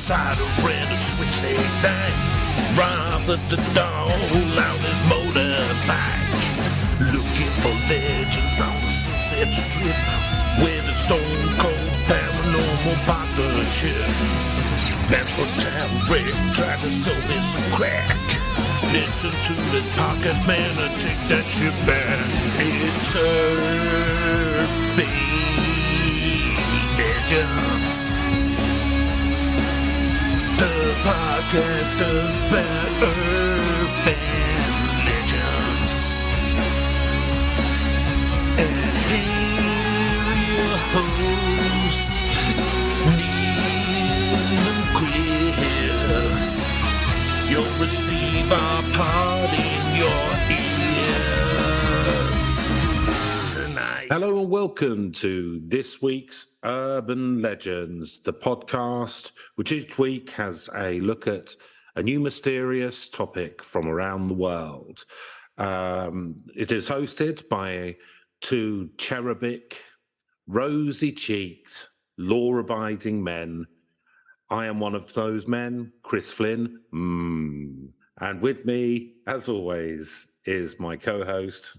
cider and a switchblade knife. Ride the dawn on his motorbike. Looking for legends on the Sunset Strip with a stone cold paranormal partnership. Member Town Rick tried to sell me some crack. Listen to the podcast, man, and take that shit back. It's Urban Legends, the podcast about urban legends. And here your host, Neil and Chris. You'll receive our pod in your ears tonight. Hello and welcome to this week's Urban Legends, the podcast which each week has a look at a new mysterious topic from around the world. It is hosted by two cherubic, rosy-cheeked, law-abiding men. I am one of those men, Chris Flynn. And with me, as always, is my co-host,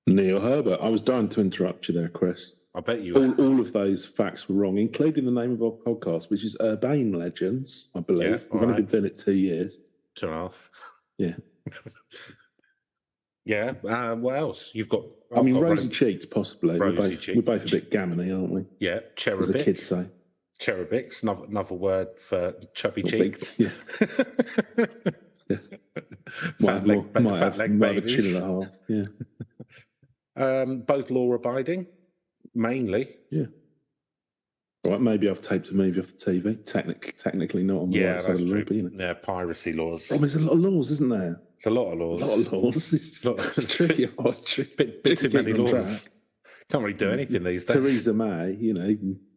Neil Herbert. I was dying to interrupt you there, Chris. I bet you all of those facts were wrong, including the name of our podcast, which is Urbane Legends, I believe. Yeah, We've only been doing it 2 years. 2.5. Yeah. Yeah. What else? You've got... rosy cheeks, possibly. Rosy cheeks. We're both a bit gammony, aren't we? Yeah, cherubic. As the kids say. Cherubics, another word for chubby cheeks. Yeah. Yeah. Fat leg might have a chin babies. and a half. Yeah. Both law-abiding, mainly. Yeah. All right, maybe I've taped a movie off the TV. Technically not on the right side that's of the true. road, but, you know. Yeah, piracy laws. Oh, there's a lot of laws, isn't there? It's a lot of laws. A lot of laws. It's tricky. Bit too many laws. Can't really do anything these days. Theresa May, you know,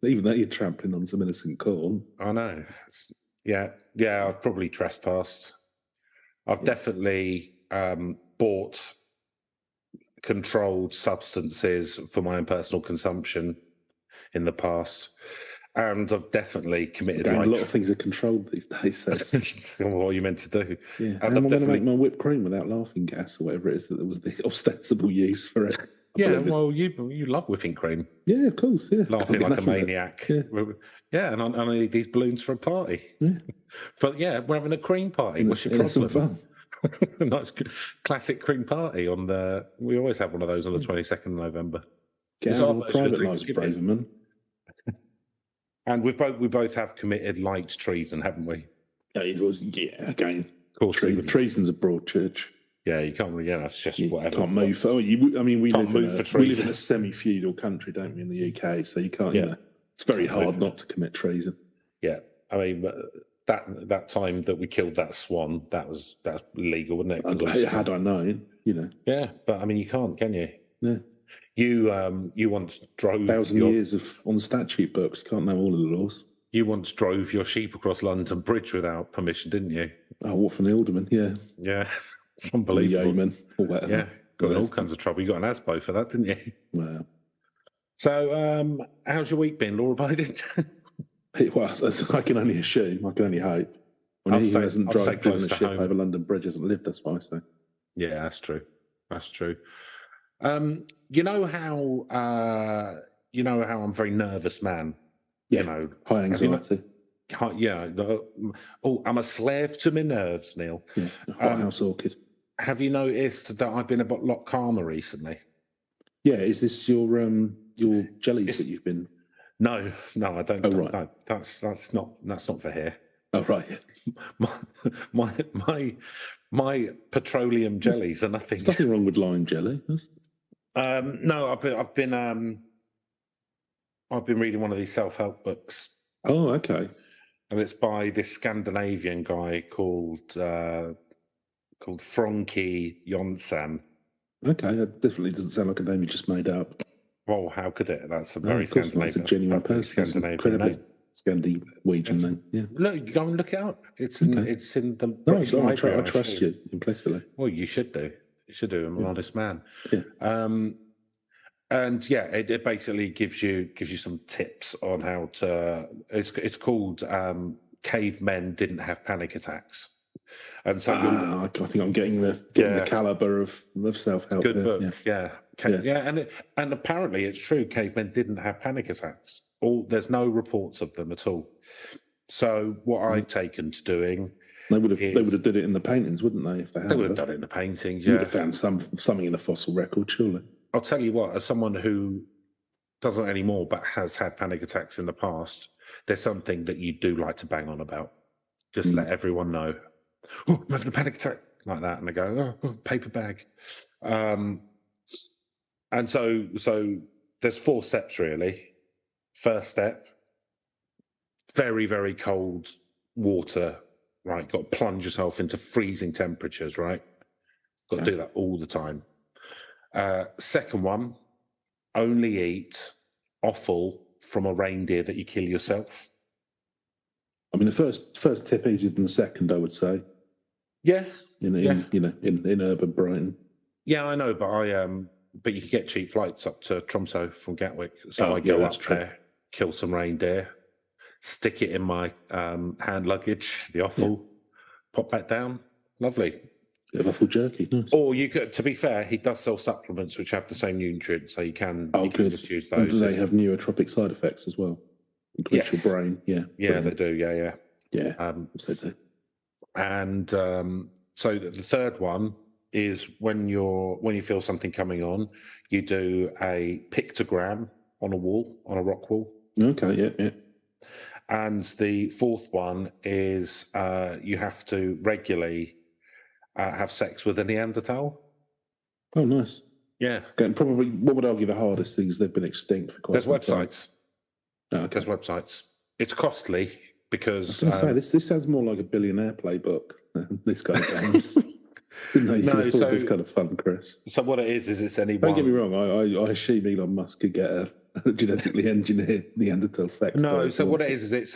even though you're trampling on some innocent corn. I know. Yeah, I've probably trespassed. I've definitely bought controlled substances for my own personal consumption in the past. And I've definitely committed... A lot of things are controlled these days. So. What are you meant to do? Yeah, and I'm going to make my whipped cream without laughing gas or whatever it is that was the ostensible use for it. Yeah, well, you love whipping cream. Yeah, of course, yeah. Laughing like a maniac. Yeah, and I need these balloons for a party. Yeah. We're having a cream party. What's your problem? Fun. Nice classic cream party on the... We always have one of those on the 22nd of November. Get out of private lives, Braverman. And we both have committed light treason, haven't we? Again. Of course. Treason's a broad church. Yeah, you can't really, that's just whatever. Can't move. We live in a semi-feudal country, don't we, in the UK? So you can't, it's very hard not to commit treason. Yeah. I mean, that time that we killed that swan, that's legal, wasn't it? Had I known, you know. Yeah, but I mean, you can't, can you? Yeah. You once drove 1,000 years on the statute books. You can't know all of the laws. You once drove your sheep across London Bridge without permission, didn't you? Oh, what from the alderman? Yeah. Yeah. It's unbelievable. Yeoman or whatever. Yeah. Got in all kinds of trouble. You got an ASBO for that, didn't you? Wow. So, how's your week been, law-abiding? It was. I can only assume. I can only hope. He who hasn't driven a ship over London Bridge hasn't lived, that's what I say. Yeah, that's true. That's true. You know how I'm a very nervous man. Yeah. You know, high anxiety. I'm a slave to my nerves, Neil. Yeah, hothouse orchid. Have you noticed that I've been a lot calmer recently? Yeah, is this your jellies that you've been? No, I don't. Oh, right. No, that's not for here. Oh, right. My petroleum jellies are nothing. There's nothing wrong with lime jelly. No, I've been reading one of these self-help books. Oh, okay. And it's by this Scandinavian guy called Frankie Jonsson. Okay, that definitely doesn't sound like a name you just made up. Well, how could it? That's a very Scandinavian. That's a genuine person. Scandinavian name. Scandinavian name. Yeah. Look, go and look it up. It's in the. No, I trust you implicitly. Well, you should do. You should do. I'm an honest man. Yeah. And yeah, it basically gives you some tips on how to. It's called cavemen didn't have panic attacks. And so I think I'm getting the caliber of self-help. Good book, yeah. And apparently it's true. Cavemen didn't have panic attacks. There's no reports of them at all. So what I've taken to doing, they would have did it in the paintings, wouldn't they? If they would have done it in the paintings. You would have found something in the fossil record, surely. I'll tell you what, as someone who doesn't anymore but has had panic attacks in the past, there's something that you do like to bang on about. Just let everyone know. Oh, I'm having a panic attack, like that, and they go, "Oh, paper bag." And so there's 4 steps really. First step, very, very cold water, right? Got to plunge yourself into freezing temperatures, right? Got to do that all the time. Second one, only eat offal from a reindeer that you kill yourself. I mean, the first tip easier than the second, I would say. Yeah. In urban Brighton. Yeah, I know, but you can get cheap flights up to Tromsø from Gatwick. So I go up there, kill some reindeer, stick it in my hand luggage, the offal, pop back down. Lovely. Bit of offal jerky, nice. Or you could, to be fair, he does sell supplements which have the same nutrients, so you can just use those. And do they have neurotropic side effects as well? Increase your brain, Yeah, they do, yeah. They do. And so the third one is when you feel something coming on, you do a pictogram on a wall, on a rock wall. Okay, yeah. And the fourth one is you have to regularly have sex with a Neanderthal. Oh, nice. Yeah. Okay, probably what would argue the hardest thing is they've been extinct for quite some time. There's websites. There's websites. It's costly because... this sounds more like a billionaire playbook, this kind of games. Didn't know you could afford this kind of fun, Chris. So what it is it's anyone... Don't get me wrong, I assume Elon Musk could get a genetically engineered Neanderthal sex. No, so what it is it's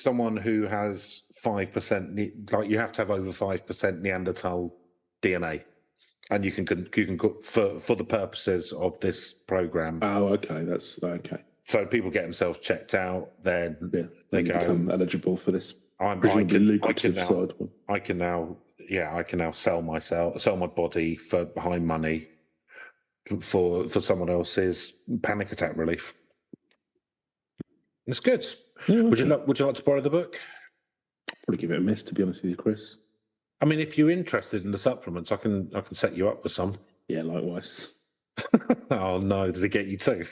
someone who has 5%, like you have to have over 5% Neanderthal DNA. And you can for the purposes of this program. Oh, okay, that's okay. So people get themselves checked out, then they become eligible for this. I can now sell my body for high money for someone else's panic attack relief. It's good. Yeah, okay. Would you like to borrow the book? Probably give it a miss, to be honest with you, Chris. I mean, if you're interested in the supplements, I can set you up with some. Yeah, likewise. Oh no, did it get you too?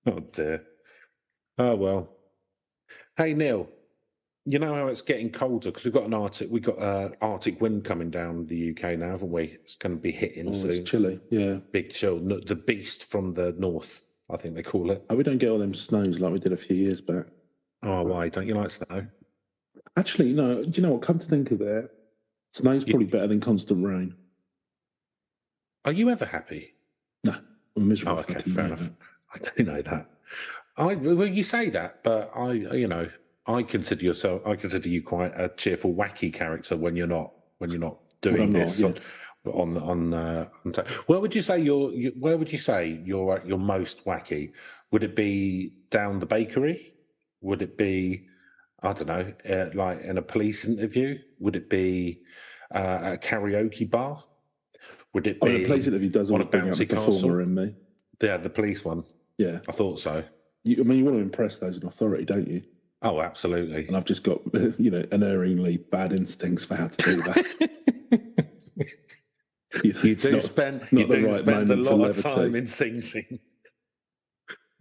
Oh dear. Oh well. Hey Neil, you know how it's getting colder because we've got Arctic wind coming down the UK now, haven't we? It's going to be hitting soon. It's chilly, yeah. Big chill. The beast from the north, I think they call it. Oh, we don't get all them snows like we did a few years back. Oh, why? Don't you like snow? Actually, no. Do you know what? Come to think of it, snow's probably better than constant rain. Are you ever happy? No, I'm miserable. Oh, okay, fair enough. I do know that. Well, you say that, but I consider you quite a cheerful, wacky character when you're not doing this. Where would you say you're most wacky? Would it be down the bakery? Would it be, I don't know, like in a police interview? Would it be a karaoke bar? Would it be a police interview does always bring out the performer in me. Yeah, the police one. Yeah, I thought so. You want to impress those in authority, don't you? Oh, absolutely. And I've just got unerringly bad instincts for how to do that. You do spend a lot of time in Sing Sing.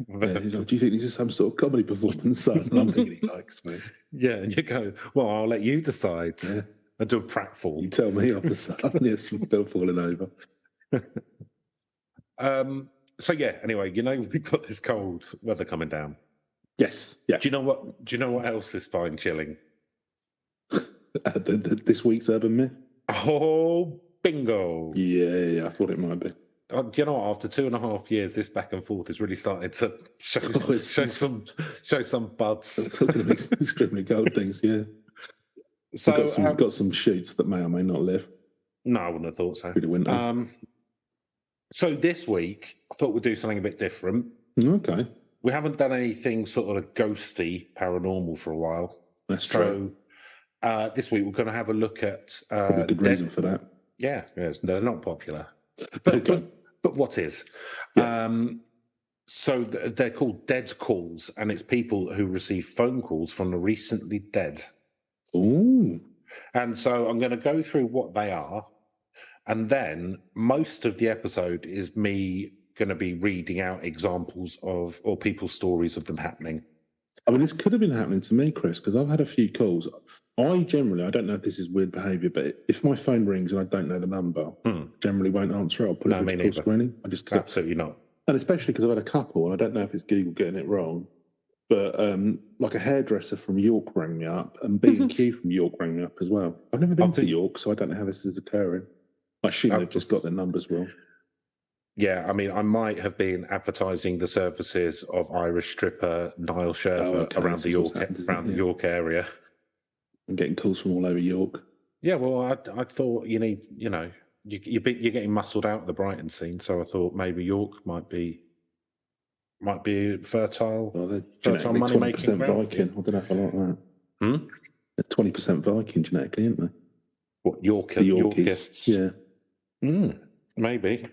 Yeah, he's like, do you think this is some sort of comedy performance, son? And I'm thinking he likes me. Yeah, and you go, well, I'll let you decide. Yeah. I do a pratfall. You tell me off the side. Yes, Bill falling over. So yeah, anyway, we've got this cold weather coming down. Yes. Yeah. Do you know what else is fine chilling? This week's urban myth? Oh, bingo. Yeah, I thought it might be. Do you know what? After 2.5 years, this back and forth is really starting to show some buds. Talking about extremely cold things, yeah. So we've got some shoots that may or may not live. No, I wouldn't have thought so. Through the winter. So this week, I thought we'd do something a bit different. Okay. We haven't done anything sort of ghosty, paranormal for a while. That's true. So this week we're going to have a look at... Probably a good reason for that. Yeah, yes, they're not popular. But what is? Yeah. So they're called dead calls, and it's people who receive phone calls from the recently dead. Ooh. And so I'm going to go through what they are, and then most of the episode is me going to be reading out examples of, or people's stories of them happening. I mean, this could have been happening to me, Chris, because I've had a few calls. I don't know if this is weird behaviour, but if my phone rings and I don't know the number, generally won't answer it. I'll put it on call screening. Absolutely not. And especially because I've had a couple, and I don't know if it's Google getting it wrong, but like a hairdresser from York rang me up, and B&Q from York rang me up as well. I've never been to York, so I don't know how this is occurring. I assume they've just got their numbers wrong. Yeah, I mean, I might have been advertising the services of Irish stripper Niall Sherpa around the York area. I'm getting calls from all over York. Yeah, well, I thought you're getting muscled out of the Brighton scene, so I thought maybe York might be fertile. Well, they're genetically 20% Viking. I don't know if I like that. They're 20% Viking genetically, aren't they? What, Yorkists? Yeah. Maybe.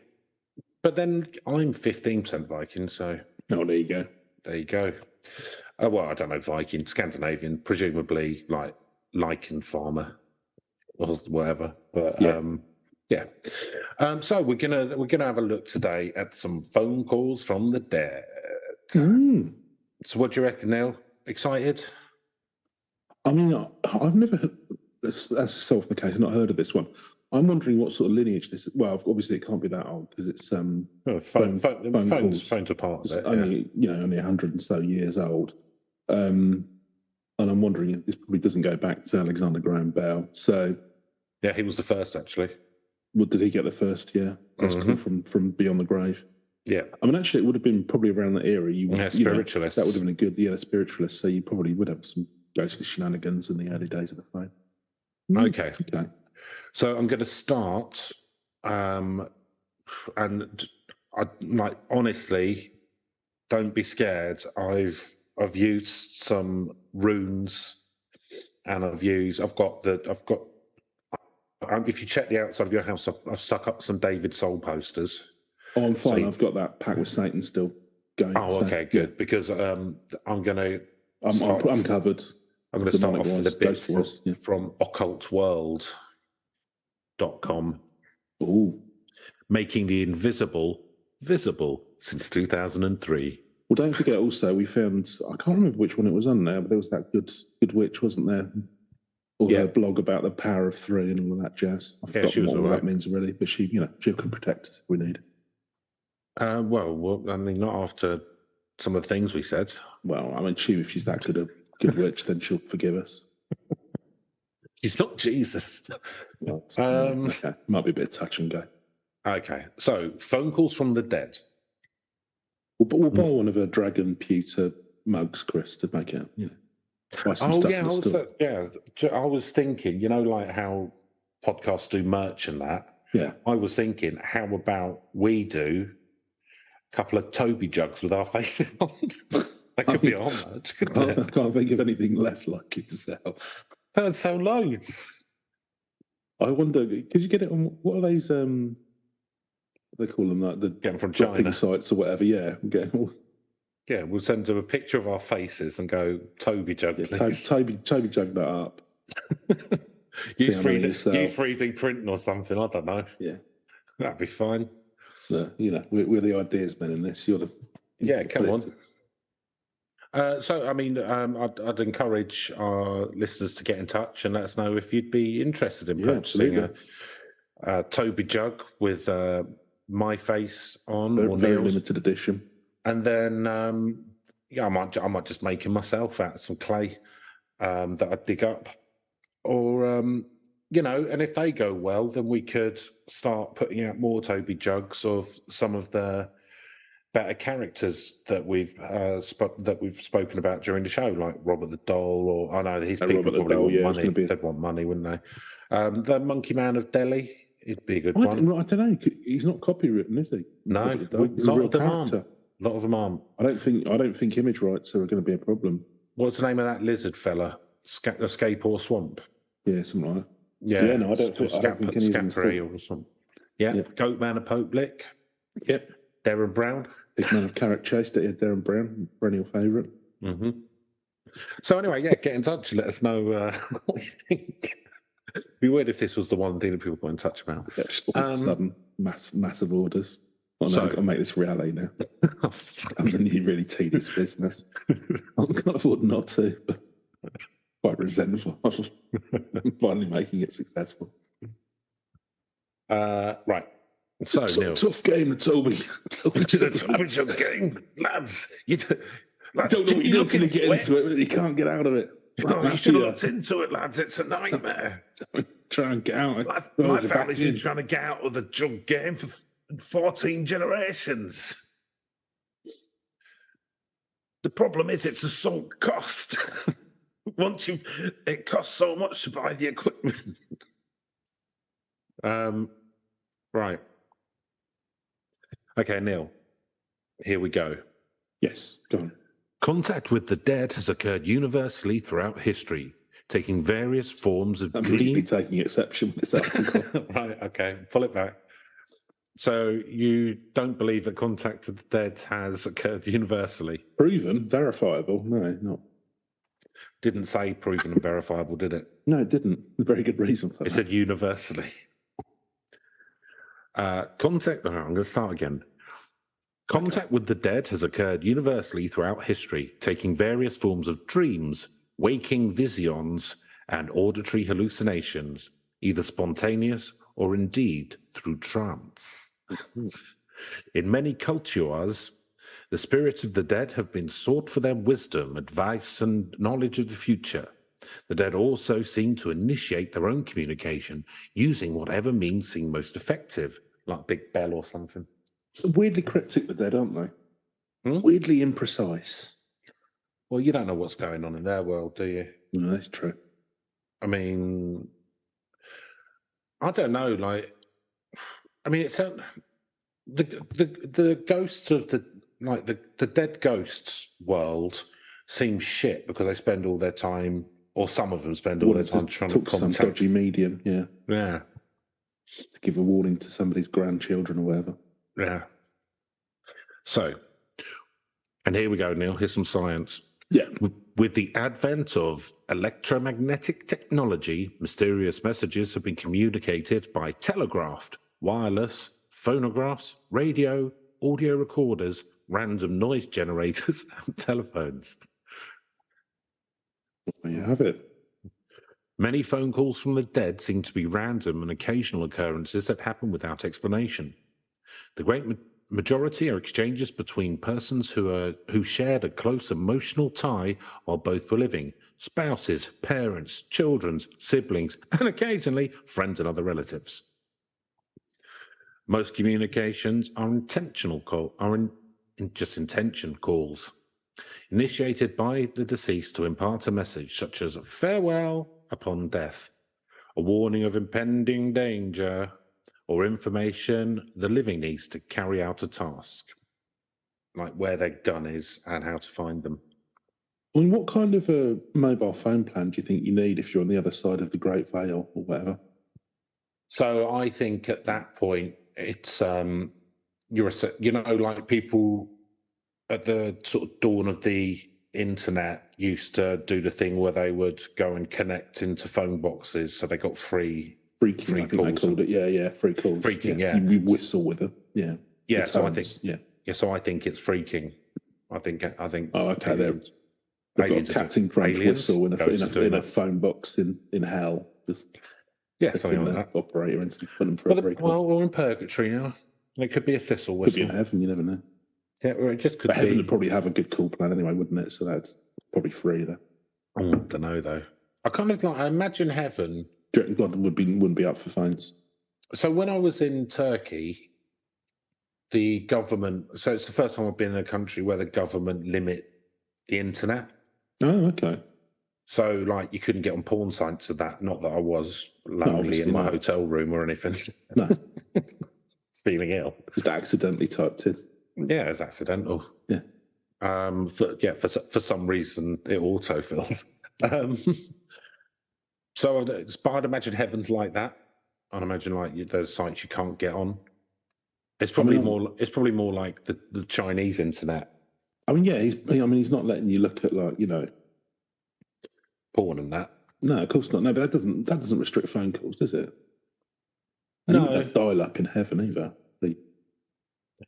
But then I'm 15% Viking, so... Oh, there you go. There you go. Well, I don't know, Viking, Scandinavian, presumably like lichen farmer or whatever. But yeah. So we're gonna have a look today at some phone calls from the dead. So what do you reckon, Neil? Excited? I mean, I've never, that's self-indicated, not heard of this one. I'm wondering what sort of lineage this is. Well, obviously it can't be that old because it's phones are part of it. Only only 100 and so years old. And I'm wondering if this probably doesn't go back to Alexander Graham Bell. So yeah, he was the first actually. Well, did he get the first? Yeah, that's cool from Beyond the Grave. Yeah, I mean, actually, it would have been probably around that era. Spiritualists. That would have been a good, spiritualists. So you probably would have some ghostly shenanigans in the early days of the phone. Okay. So I'm going to start, and honestly, don't be scared. I've used some runes, and if you check the outside of your house, I've stuck up some David Soul posters. Oh, I'm fine. I've got that Pact with Satan still going. Oh, okay, good. Yeah. Because I'm covered. I'm going to start off with a bit from occultworld.com. Ooh. Making the invisible visible since 2003. Well, don't forget also, we found, I can't remember which one it was on now, but there was that good witch, wasn't there? Or a blog about the power of three and all of that jazz. I forgot what that means already, but she can protect us if we need. Well, I mean, not after some of the things we said. Well, I mean, if she's that good witch, then she'll forgive us. She's not Jesus. Well, okay. Might be a bit of touch and go. Okay, so phone calls from the dead. We'll buy one of her dragon pewter mugs, Chris, to make it, buy some stuff. I was thinking, like how podcasts do merch and that. Yeah. I was thinking, how about we do a couple of Toby jugs with our faces on? That could be our merch, couldn't it? I can't think of anything less likely to sell. I'd sell loads. I wonder, could you get it on, what are those, they call them, like the get them from China sites or whatever, yeah. Yeah, we'll send them a picture of our faces and go, Toby jug, please. Toby jug that up. Use 3D printing or something, I don't know. Yeah. That'd be fine. We're the ideas men in this. Come on. So, I mean, I'd encourage our listeners to get in touch and let us know if you'd be interested in purchasing a Toby jug with my face on, or very Neil's. Limited edition. And then, I might just make it myself out of some clay that I dig up, or and if they go well, then we could start putting out more Toby jugs of some of the better characters that we've spoken about during the show, like Robert the Doll, or I know his people probably want money. They'd want money, wouldn't they? The Monkey Man of Delhi, it'd be a good one. I don't know. He's not copywritten, is he? No, he's a real character. A lot of them aren't. I don't think image rights are going to be a problem. What's the name of that lizard fella? Escape or Swamp? Yeah, something like that. Yeah, Yeah, no, I don't think any of them Scappery or something. Yeah, Goatman and Pope Blick. Yep. Darren Brown. Big Man of Carrot Chase, Darren Brown, perennial favourite. Mm-hmm. So anyway, get in touch. Let us know what you think. It'd be weird if this was the one thing that people got in touch about. Yeah, just all of a sudden, massive orders. Well, no, I've got to make this reality now. I'm the new really tedious business. I can't afford not to, but quite resentful of finally making it successful. Right. So, Neil. Tough game, the Toby Jug game. Lads, lads, don't know what you're going to get into it, but you can't get out of it. You should have looked into it, lads. It's a nightmare. Try and get out. My family's been trying to get out of the jug game for 14 generations. The problem is it's a sunk cost. It costs so much to buy the equipment. Right. Okay, Neil. Here we go. Yes, go on. Contact with the dead has occurred universally throughout history, taking various forms of I'm really taking exception with this article. Right, okay, pull it back. So you don't believe that contact with the dead has occurred universally? Proven, verifiable? No, not. Didn't say proven and verifiable, did it? No, it didn't. A very good reason for that. It said universally. I'm going to start again. Contact with the dead has occurred universally throughout history, taking various forms of dreams, waking visions, and auditory hallucinations, either spontaneous or indeed through trance. In many cultures, the spirits of the dead have been sought for their wisdom, advice, and knowledge of the future. The dead also seem to initiate their own communication using whatever means seem most effective, like Big Bell or something. Weirdly cryptic, the dead, aren't they? Weirdly imprecise. Well, you don't know what's going on in their world, do you? No, that's true. I mean, I don't know. It's the ghosts of the dead ghosts world seems shit because they spend all their time, or some of them spend all their time trying to contact some dodgy medium. Yeah, to give a warning to somebody's grandchildren or whatever. Yeah. So, and here we go, Neil. Here's some science. Yeah. With the advent of electromagnetic technology, mysterious messages have been communicated by telegraphed, wireless, phonographs, radio, audio recorders, random noise generators, and telephones. There you have it. Many phone calls from the dead seem to be random and occasional occurrences that happen without explanation. The great majority are exchanges between persons who shared a close emotional tie while both were living: spouses, parents, children, siblings, and occasionally friends and other relatives. Most communications are intention calls, initiated by the deceased to impart a message such as farewell upon death, a warning of impending danger, or information the living needs to carry out a task, like where their gun is and how to find them. I mean, what kind of a mobile phone plan do you think you need if you're on the other side of the Great Veil or whatever? So I think at that point, it's, like people at the sort of dawn of the internet used to do the thing where they would go and connect into phone boxes, so they got free calls. I think they called it. Yeah, free calls. Freaking, yeah. You whistle with them. Yeah. Yeah. The so tones, I think it's freaking. I think. Oh, okay. They've got a Captain Crunch whistle in a phone box in hell. Just something like that. Operator and put them for a free call. Well, we're in purgatory now. It could be a thistle whistle. Could be in heaven. You never know. Yeah, or it just could but be. Heaven would probably have a good call plan anyway, wouldn't it? So that's probably free though. I don't know though. I imagine heaven. Do you reckon God wouldn't be up for phones? So when I was in Turkey, the government. So it's the first time I've been in a country where the government limit the internet. Oh, okay. So you couldn't get on porn sites of that. Not that I was lonely in my hotel room or anything. No. Feeling ill. Just accidentally typed in. Yeah, it's accidental. Yeah. For some reason, it auto-filled. But I'd imagine heaven's like that. I'd imagine like those sites you can't get on. It's probably more. It's probably more like the Chinese internet. I mean, yeah, he's not letting you look at like porn and that. No, of course not. No, but that doesn't restrict phone calls, does it? And No, you wouldn't have dial-up in heaven either.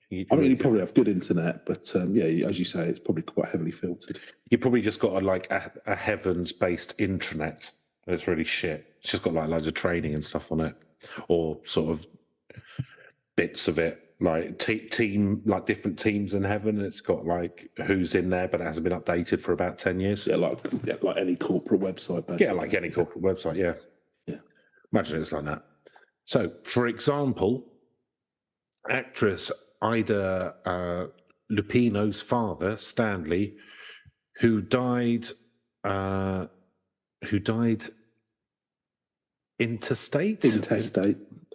You probably have good internet, but yeah, as you say, it's probably quite heavily filtered. You probably just got a heavens-based intranet that's really shit. It's just got like loads of training and stuff on it, or sort of bits of it, like like different teams in heaven. It's got like who's in there, but it hasn't been updated for about 10 years. Yeah, like any corporate website. Basically. Yeah, like any corporate website. Yeah. Imagine it's like that. So, for example, actress Ida Lupino's father, Stanley, who died intestate.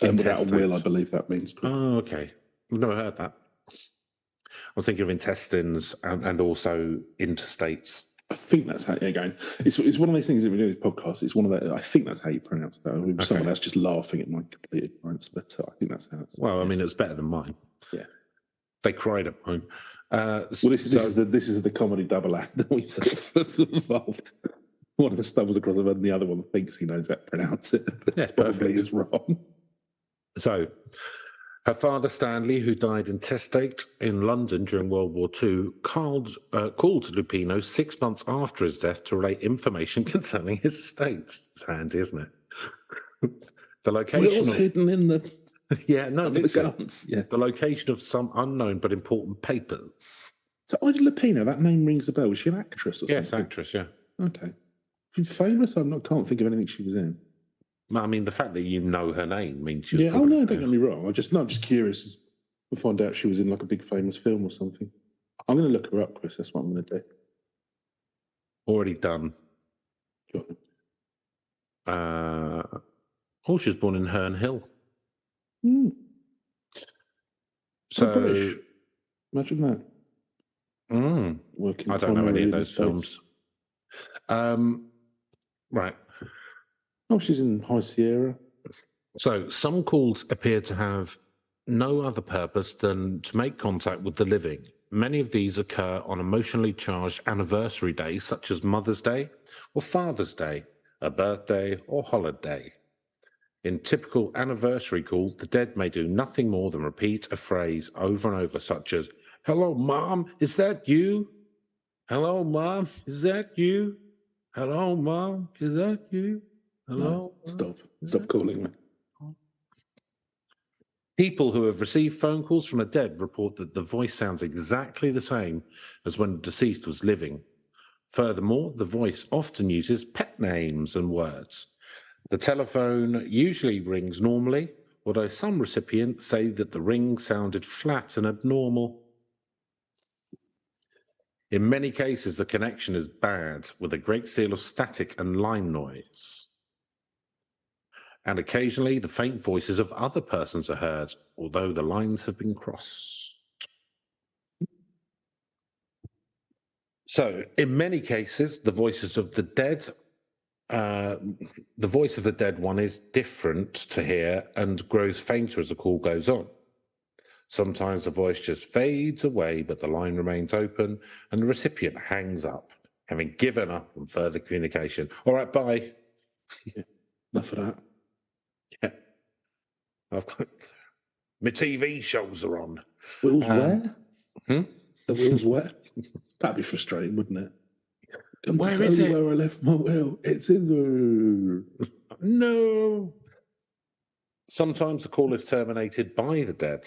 Without a will, I believe that means. Oh, okay. I've never heard that. I was thinking of intestines and also interstates. I think that's how. Again, it's one of those things that we do in this podcast. It's one of the. I think that's how you pronounce that. Okay. Someone else just laughing at my complete ignorance, but I think that's how. I mean, it's better than mine. Yeah, they cried at mine. This is the comedy double act that we've involved. One of us stumbles across it, and the other one thinks he knows how to pronounce it, but probably is wrong. So, her father, Stanley, who died intestate in London during World War II, called Lupino 6 months after his death to relate information concerning his estate. It's handy, isn't it? The location was hidden in the the guns. Yeah, the location of some unknown but important papers. So Ida Lupino, that name rings a bell. Was she an actress? Yes, actress. Yeah. Okay. She's famous. Can't think of anything she was in. I mean, the fact that you know her name means she's. Yeah. Don't get me wrong. I'm just curious to find out she was in like a big famous film or something. I'm going to look her up, Chris. That's what I'm going to do. Already done. Sure. She was born in Herne Hill. So British. Imagine that. I don't know any of those films. Right. Oh, she's in High Sierra. So some calls appear to have no other purpose than to make contact with the living. Many of these occur on emotionally charged anniversary days, such as Mother's Day or Father's Day, a birthday or holiday. In typical anniversary call, the dead may do nothing more than repeat a phrase over and over, such as, "Hello, Mom, is that you? Hello, Mom, is that you? Hello, Mom, is that you? Hello?" No, stop calling me. People who have received phone calls from the dead report that the voice sounds exactly the same as when the deceased was living. Furthermore, the voice often uses pet names and words. The telephone usually rings normally, although some recipients say that the ring sounded flat and abnormal. In many cases, the connection is bad, with a great deal of static and line noise. And occasionally, the faint voices of other persons are heard, although the lines have been crossed. So, in many cases, the voices of the dead, the voice of the dead one is different to hear and grows fainter as the call goes on. Sometimes the voice just fades away, but the line remains open and the recipient hangs up, having given up on further communication. All right, bye. Yeah, enough of that. Yeah. I've got my TV shows are on. Wheels where? The wheels where? That'd be frustrating, wouldn't it? Where is it? Where I left my wheel. It's in the... No. Sometimes the call is terminated by the dead.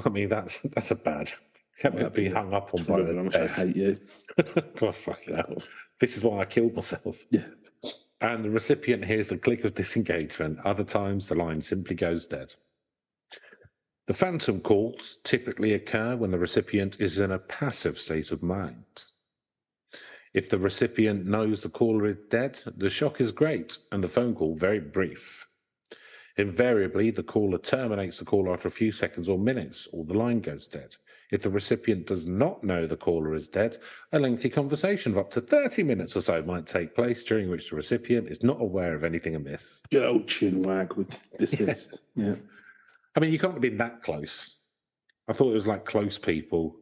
I mean, that's a bad. Can't be hung up on by the dead. I hate you. God, fucking hell. This is why I killed myself. Yeah. And the recipient hears a click of disengagement. Other times, the line simply goes dead. The phantom calls typically occur when the recipient is in a passive state of mind. If the recipient knows the caller is dead, the shock is great and the phone call very brief. Invariably, the caller terminates the call after a few seconds or minutes, or the line goes dead. If the recipient does not know the caller is dead, a lengthy conversation of up to 30 minutes or so might take place, during which the recipient is not aware of anything amiss. Good old chin wag with desist. Yeah. I mean, you can't have been that close. I thought it was like close people.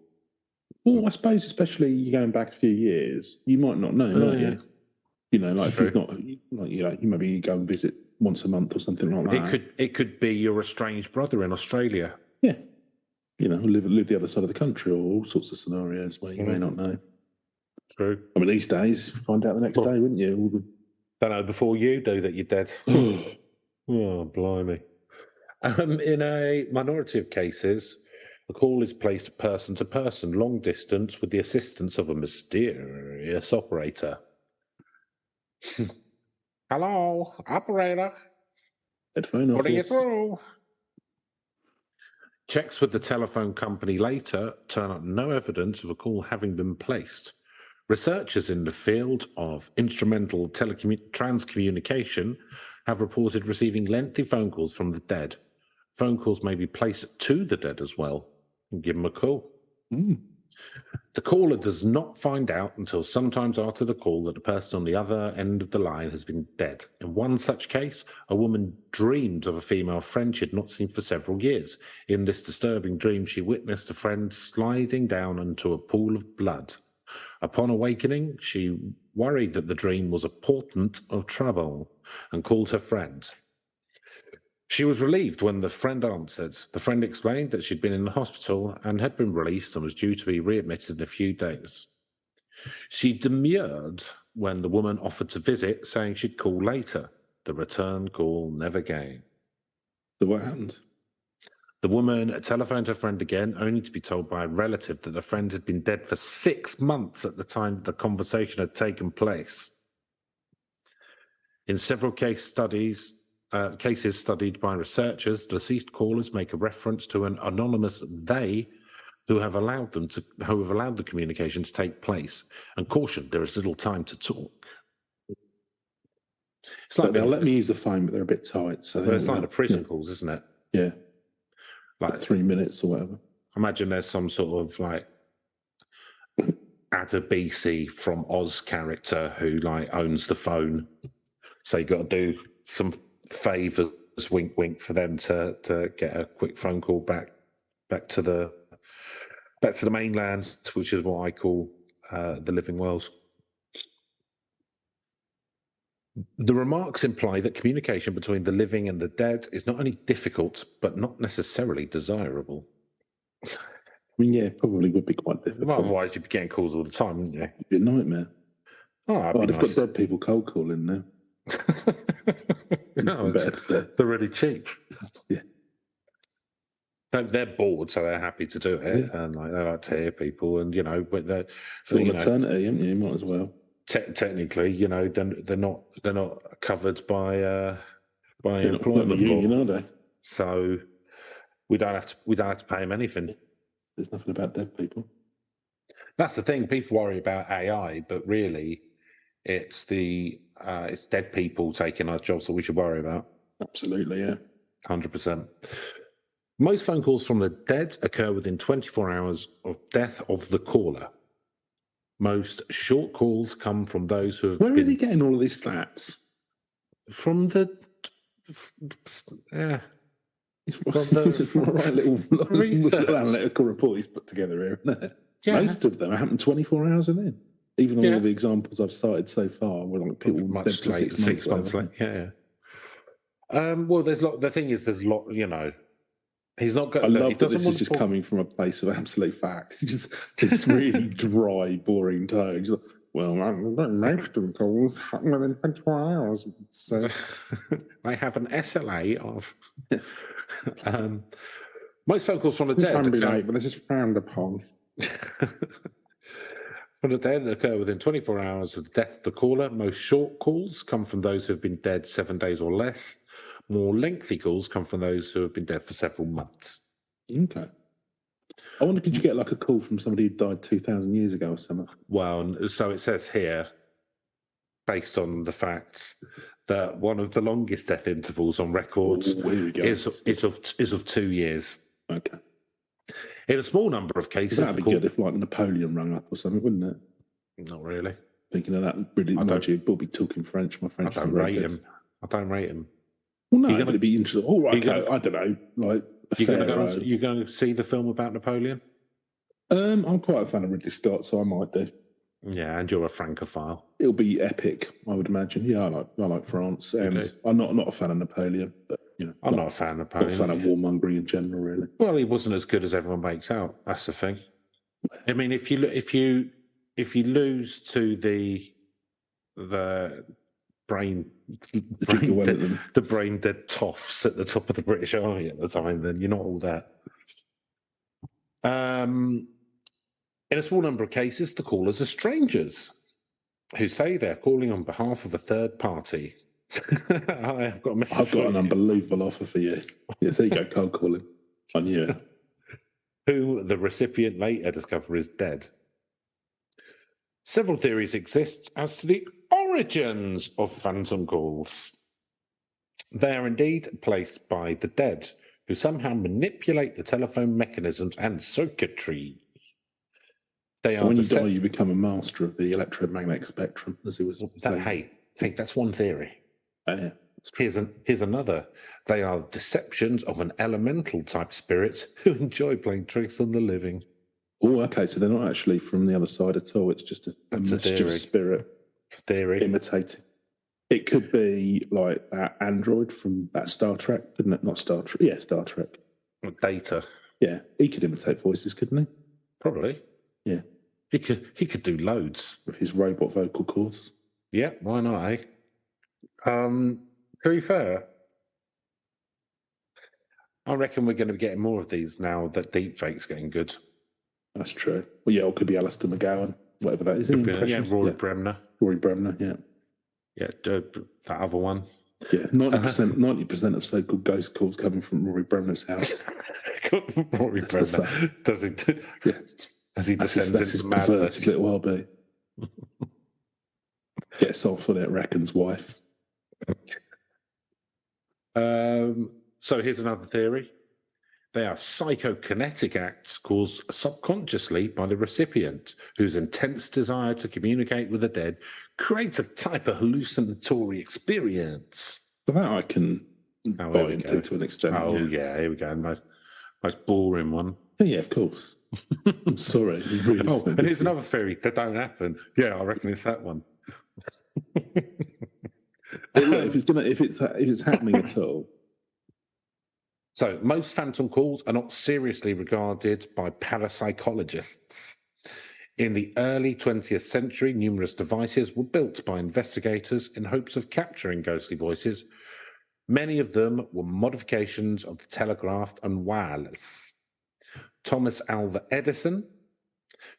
Well, I suppose, especially you going back a few years, you might not know, might you? You know, like if you've not, like, you know, you maybe go and visit once a month or something like that. It could be your estranged brother in Australia. Yeah. You know, live the other side of the country, or all sorts of scenarios where you may not know. True. I mean, these days, you'd find out the next day, wouldn't you? Don't know before you do that you're dead. Oh, blimey. In a minority of cases, the call is placed person to person, long distance, with the assistance of a mysterious operator. Hello, operator. Headphone What are you office. through? Checks with the telephone company later turn up no evidence of a call having been placed. Researchers in the field of instrumental transcommunication have reported receiving lengthy phone calls from the dead. Phone calls may be placed to the dead as well. Give them a call. The caller does not find out until sometimes after the call that the person on the other end of the line has been dead. In one such case, a woman dreamed of a female friend she had not seen for several years. In this disturbing dream, she witnessed a friend sliding down into a pool of blood. Upon awakening, she worried that the dream was a portent of trouble and called her friend. She was relieved when the friend answered. The friend explained that she'd been in the hospital and had been released and was due to be readmitted in a few days. She demurred when the woman offered to visit, saying she'd call later. The return call never came. So what happened? The woman telephoned her friend again, only to be told by a relative that the friend had been dead for 6 months at the time the conversation had taken place. In several cases studied by researchers, deceased callers make a reference to an anonymous "they" who have allowed the communication to take place, and cautioned there is little time to talk. It's like they'll let me use the phone, but they're a bit tight. So it's like the prison calls, isn't it? Yeah, like 3 minutes or whatever. Imagine there's some sort of like Ada BC from Oz character who like owns the phone. So you got to do some favours, wink, wink, for them to get a quick phone call back to the mainland, which is what I call the living world. The remarks imply that communication between the living and the dead is not only difficult, but not necessarily desirable. I mean, yeah, probably would be quite difficult. Well, otherwise, you'd be getting calls all the time, wouldn't you? It'd be a nightmare. They've got dead people cold calling now. No, they're really cheap. Yeah. They're bored, so they're happy to do it, and like they like to hear people, and but they're for eternity, haven't you? Might as well. Technically, they're not covered by employment union, law, are they? So we don't have to pay them anything. There's nothing about dead people. That's the thing. People worry about AI, but really, it's dead people taking our jobs that we should worry about. Absolutely, yeah. 100%. Most phone calls from the dead occur within 24 hours of death of the caller. Most short calls come from those who have Where are they getting all of these stats? From the... Yeah. From a right little analytical report he's put together here, isn't it? Yeah. Most of them happen 24 hours within. Even all the examples I've cited so far were like people much late, 6 months late. Yeah. Well, the thing is, there's a lot, He's not got. I love that this is just coming from a place of absolute fact. It's really dry, boring tone. Like, well, most of the calls happen within 24 hours. So I have an SLA of. Most phone calls from the dead can be late, but this is frowned upon. From the dead occur within 24 hours of the death of the caller. Most short calls come from those who have been dead 7 days or less. More lengthy calls come from those who have been dead for several months. Okay. I wonder, could you get like a call from somebody who died 2,000 years ago or something? Well, so it says here, based on the fact that one of the longest death intervals on record Here we go. is of 2 years. Okay. In a small number of cases, That'd be good if like Napoleon rung up or something, wouldn't it? Not really. Thinking of that, really, mind you, we'll be talking French. My French I don't rate him. Well, no, it'd be interesting. All right, okay, I don't know. Like, you're going to see the film about Napoleon? I'm quite a fan of Ridley Scott, so I might do. Yeah, and you're a Francophile. It'll be epic, I would imagine. Yeah, I like France, and I'm not a fan of Napoleon, but I'm not a fan of Napoleon. Not a fan of warmongering in general, really. Well, he wasn't as good as everyone makes out. That's the thing. I mean, if you lose to the brain dead toffs at the top of the British Army at the time, then you're not all that. In a small number of cases, the callers are strangers who say they're calling on behalf of a third party. I've got a message. I've got an unbelievable offer for you. Yes, there you go, cold calling. I knew it. Who the recipient later discover is dead. Several theories exist as to the origins of phantom calls. They are indeed placed by the dead, who somehow manipulate the telephone mechanisms and circuitry. When you die, you become a master of the electromagnetic spectrum, as he was saying. Hey, that's one theory. Yeah, here's another. They are deceptions of an elemental type spirit who enjoy playing tricks on the living. Oh, okay, so they're not actually from the other side at all. It's just a mischievous spirit. It's a theory. Imitating. It could be like that android from that Star Trek, couldn't it? Not Star Trek. Yeah, Star Trek. Data. Yeah, he could imitate voices, couldn't he? Probably. Yeah. He could do loads. With his robot vocal cords. Yeah, why not, eh? To be fair, I reckon we're going to be getting more of these now that deepfake's getting good. That's true. Well, yeah, it could be Alistair McGowan, whatever that is. Rory Bremner. Rory Bremner, yeah. Yeah, that other one. Yeah, 90% of so-called ghost calls coming from Rory Bremner's house. Rory Bremner. Does he? Yeah. As he descends into madness. Little RB. Gets off on it, reckons wife. So here's another theory. They are psychokinetic acts caused subconsciously by the recipient, whose intense desire to communicate with the dead creates a type of hallucinatory experience. So that I can buy into to an extent. Oh, yeah, here we go. Most boring one. Yeah, of course. I'm sorry. Really and here's another theory that don't happen. Yeah, I reckon it's that one. if it's happening at all. So most phantom calls are not seriously regarded by parapsychologists. In the early 20th century, numerous devices were built by investigators in hopes of capturing ghostly voices. Many of them were modifications of the telegraph and wireless. Thomas Alva Edison,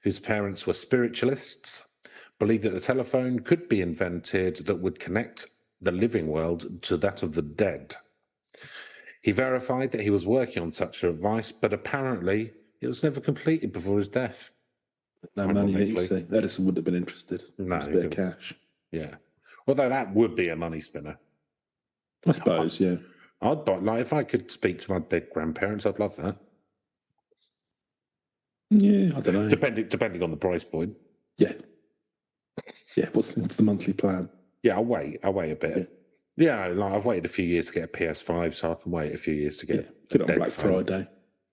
whose parents were spiritualists, believed that the telephone could be invented that would connect the living world to that of the dead. He verified that he was working on such a device, but apparently it was never completed before his death. No money, you see. Edison wouldn't have been interested. No, a bit of cash. Yeah. Although that would be a money spinner. I suppose, yeah. I'd buy, like, if I could speak to my dead grandparents, I'd love that. Yeah, I don't know. Depending on the price point. Yeah. Yeah, what's the monthly plan? Yeah, I'll wait a bit. Yeah, like I've waited a few years to get a PS5, so I can wait a few years to get it on Black Friday.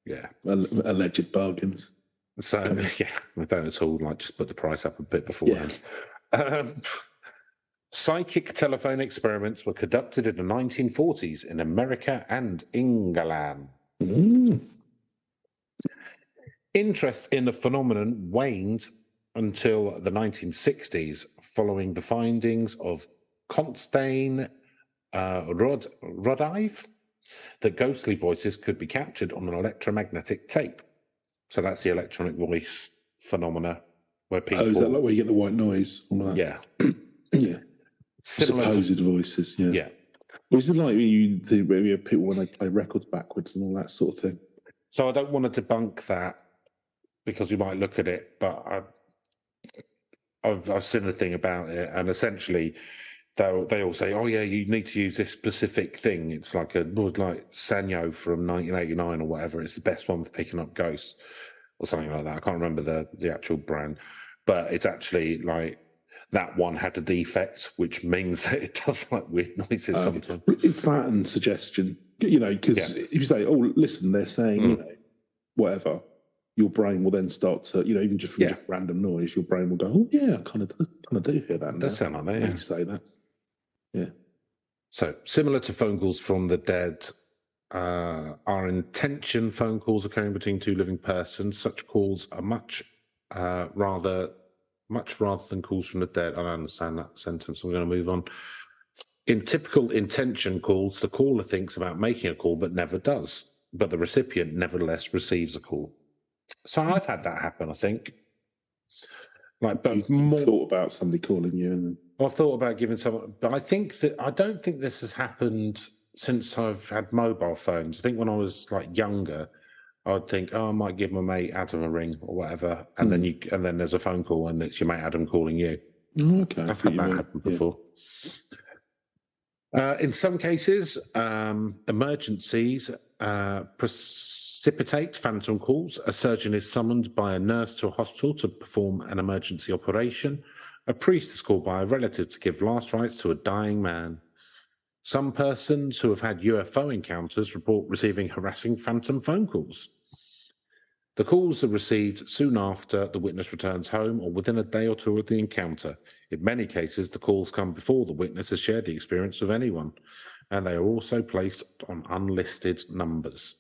Yeah. Alleged bargains. So, yeah, I don't at all just put the price up a bit beforehand. Yeah. Psychic telephone experiments were conducted in the 1940s in America and England. Interest in the phenomenon waned until the 1960s, following the findings of Constantine Rodive that ghostly voices could be captured on an electromagnetic tape. So that's the electronic voice phenomena where people... Oh, is that like where you get the white noise? Yeah. Yeah. Supposed voices, yeah. Yeah. Well, is it like you have people when they play records backwards and all that sort of thing? So I don't want to debunk that because you might look at it, but I've seen a thing about it, and essentially they all say, "Oh yeah, you need to use this specific thing." It's like like Sanyo from 1989 or whatever. It's the best one for picking up ghosts or something like that. I can't remember the actual brand, but it's actually like that one had a defect, which means that it does like weird noises sometimes. It's that and suggestion, because if you say, "Oh, listen, they're saying," whatever, your brain will then start to, even just from just random noise, your brain will go, "Oh yeah, I kind of do hear that." Does sound like that. Yeah, you say that. Yeah. So similar to phone calls from the dead, are intention phone calls occurring between two living persons. Such calls are much rather than calls from the dead. I don't understand that sentence. I'm going to move on. In typical intention calls, the caller thinks about making a call but never does, but the recipient nevertheless receives a call. So I've had that happen, I think. Like, but more thought about somebody calling you, and I've thought about giving someone, but I don't think this has happened since I've had mobile phones. I think when I was like younger, I'd think, "Oh, I might give my mate Adam a ring or whatever," and then there's a phone call and it's your mate Adam calling you. Oh, okay, I've had that happen before. In some cases, emergencies precipitate phantom calls. A surgeon is summoned by a nurse to a hospital to perform an emergency operation. A priest is called by a relative to give last rites to a dying man. Some persons who have had UFO encounters report receiving harassing phantom phone calls. The calls are received soon after the witness returns home or within a day or two of the encounter. In many cases, the calls come before the witness has shared the experience with anyone, and they are also placed on unlisted numbers.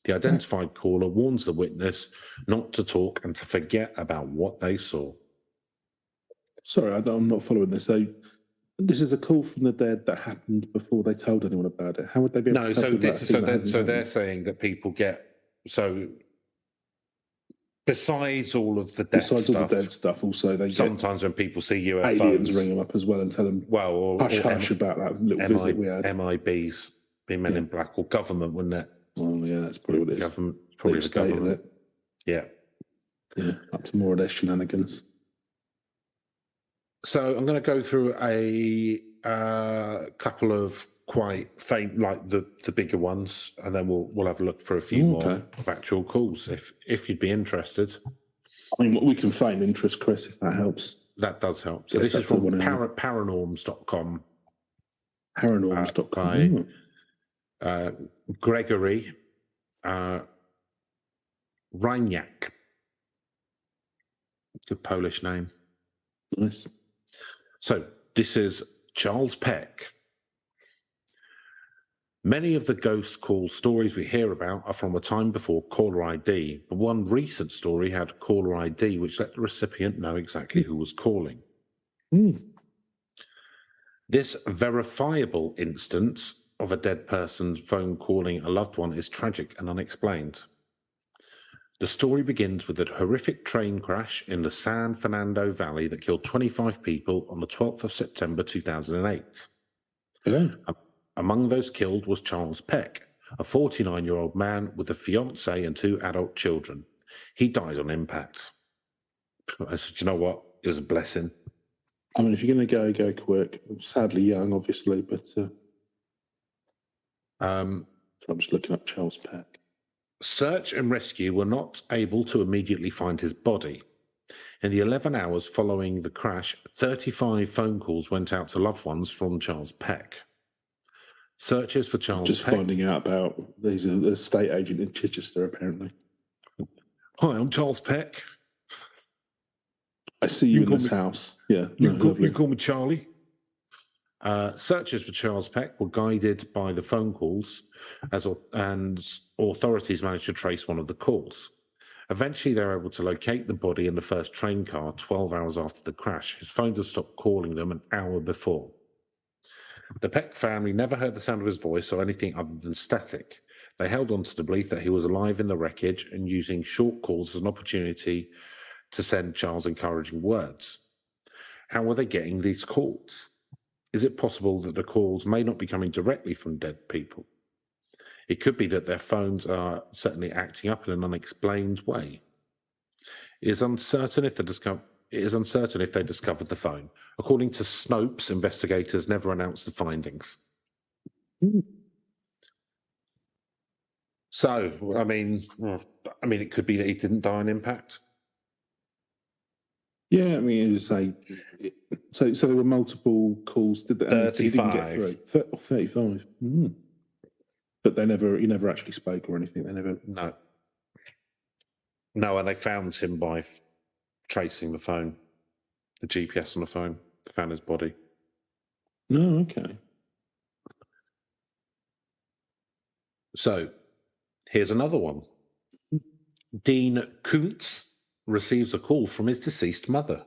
The identified caller warns the witness not to talk and to forget about what they saw. Sorry, I'm not following this. So this is a call from the dead that happened before they told anyone about it. How would they be able to tell they're saying that people get besides all of the dead stuff, also they sometimes when people see UFOs, aliens ring them up as well and tell them, hush about that little visit we had. MIBs, being Men in Black, or government, wouldn't it? Oh yeah, that's probably what it is. Government, probably the government. Yeah, up to more of their shenanigans. So I'm going to go through a couple of quite faint, like the bigger ones, and then we'll have a look for a few more of actual calls if you'd be interested. I mean, we can feign interest, Chris, if that helps. That does help. So this is from paranorms.com. Paranorms.com. By Gregory Rajniak. Good Polish name. Nice. So this is Charles Peck. Many of the ghost call stories we hear about are from a time before caller ID, but one recent story had caller ID which let the recipient know exactly who was calling. This verifiable instance of a dead person's phone calling a loved one is tragic and unexplained. The story begins with a horrific train crash in the San Fernando Valley that killed 25 people on the 12th of September 2008. Among those killed was Charles Peck, a 49-year-old man with a fiancée and 2 adult children. He died on impact. I said, you know what? It was a blessing. I mean, if you're going to go quick. Sadly young, obviously, but I'm just looking up Charles Peck. Search and rescue were not able to immediately find his body. In the 11 hours following the crash, 35 phone calls went out to loved ones from Charles Peck. Searches for Charles Peck. Just finding out about he's an estate agent in Chichester, apparently. Hi, I'm Charles Peck. I see you in this house. Yeah. You call me Charlie. Searches for Charles Peck were guided by the phone calls, and authorities managed to trace one of the calls. Eventually, they were able to locate the body in the first train car 12 hours after the crash. His phone had stopped calling them an hour before. The Peck family never heard the sound of his voice or anything other than static. They held on to the belief that he was alive in the wreckage and using short calls as an opportunity to send Charles encouraging words. How were they getting these calls? Is it possible that the calls may not be coming directly from dead people? It could be that their phones are certainly acting up in an unexplained way. It is uncertain if the it is uncertain if they discovered the phone. According to Snopes, investigators never announced the findings. So, I mean, it could be that he didn't die on impact. Yeah, I mean, so there were multiple calls. He didn't get through. 35. But he never actually spoke or anything. They never. No, and they found him by tracing the phone, the GPS on the phone. They found his body. No, okay. So, here's another one. Dean Koontz receives a call from his deceased mother.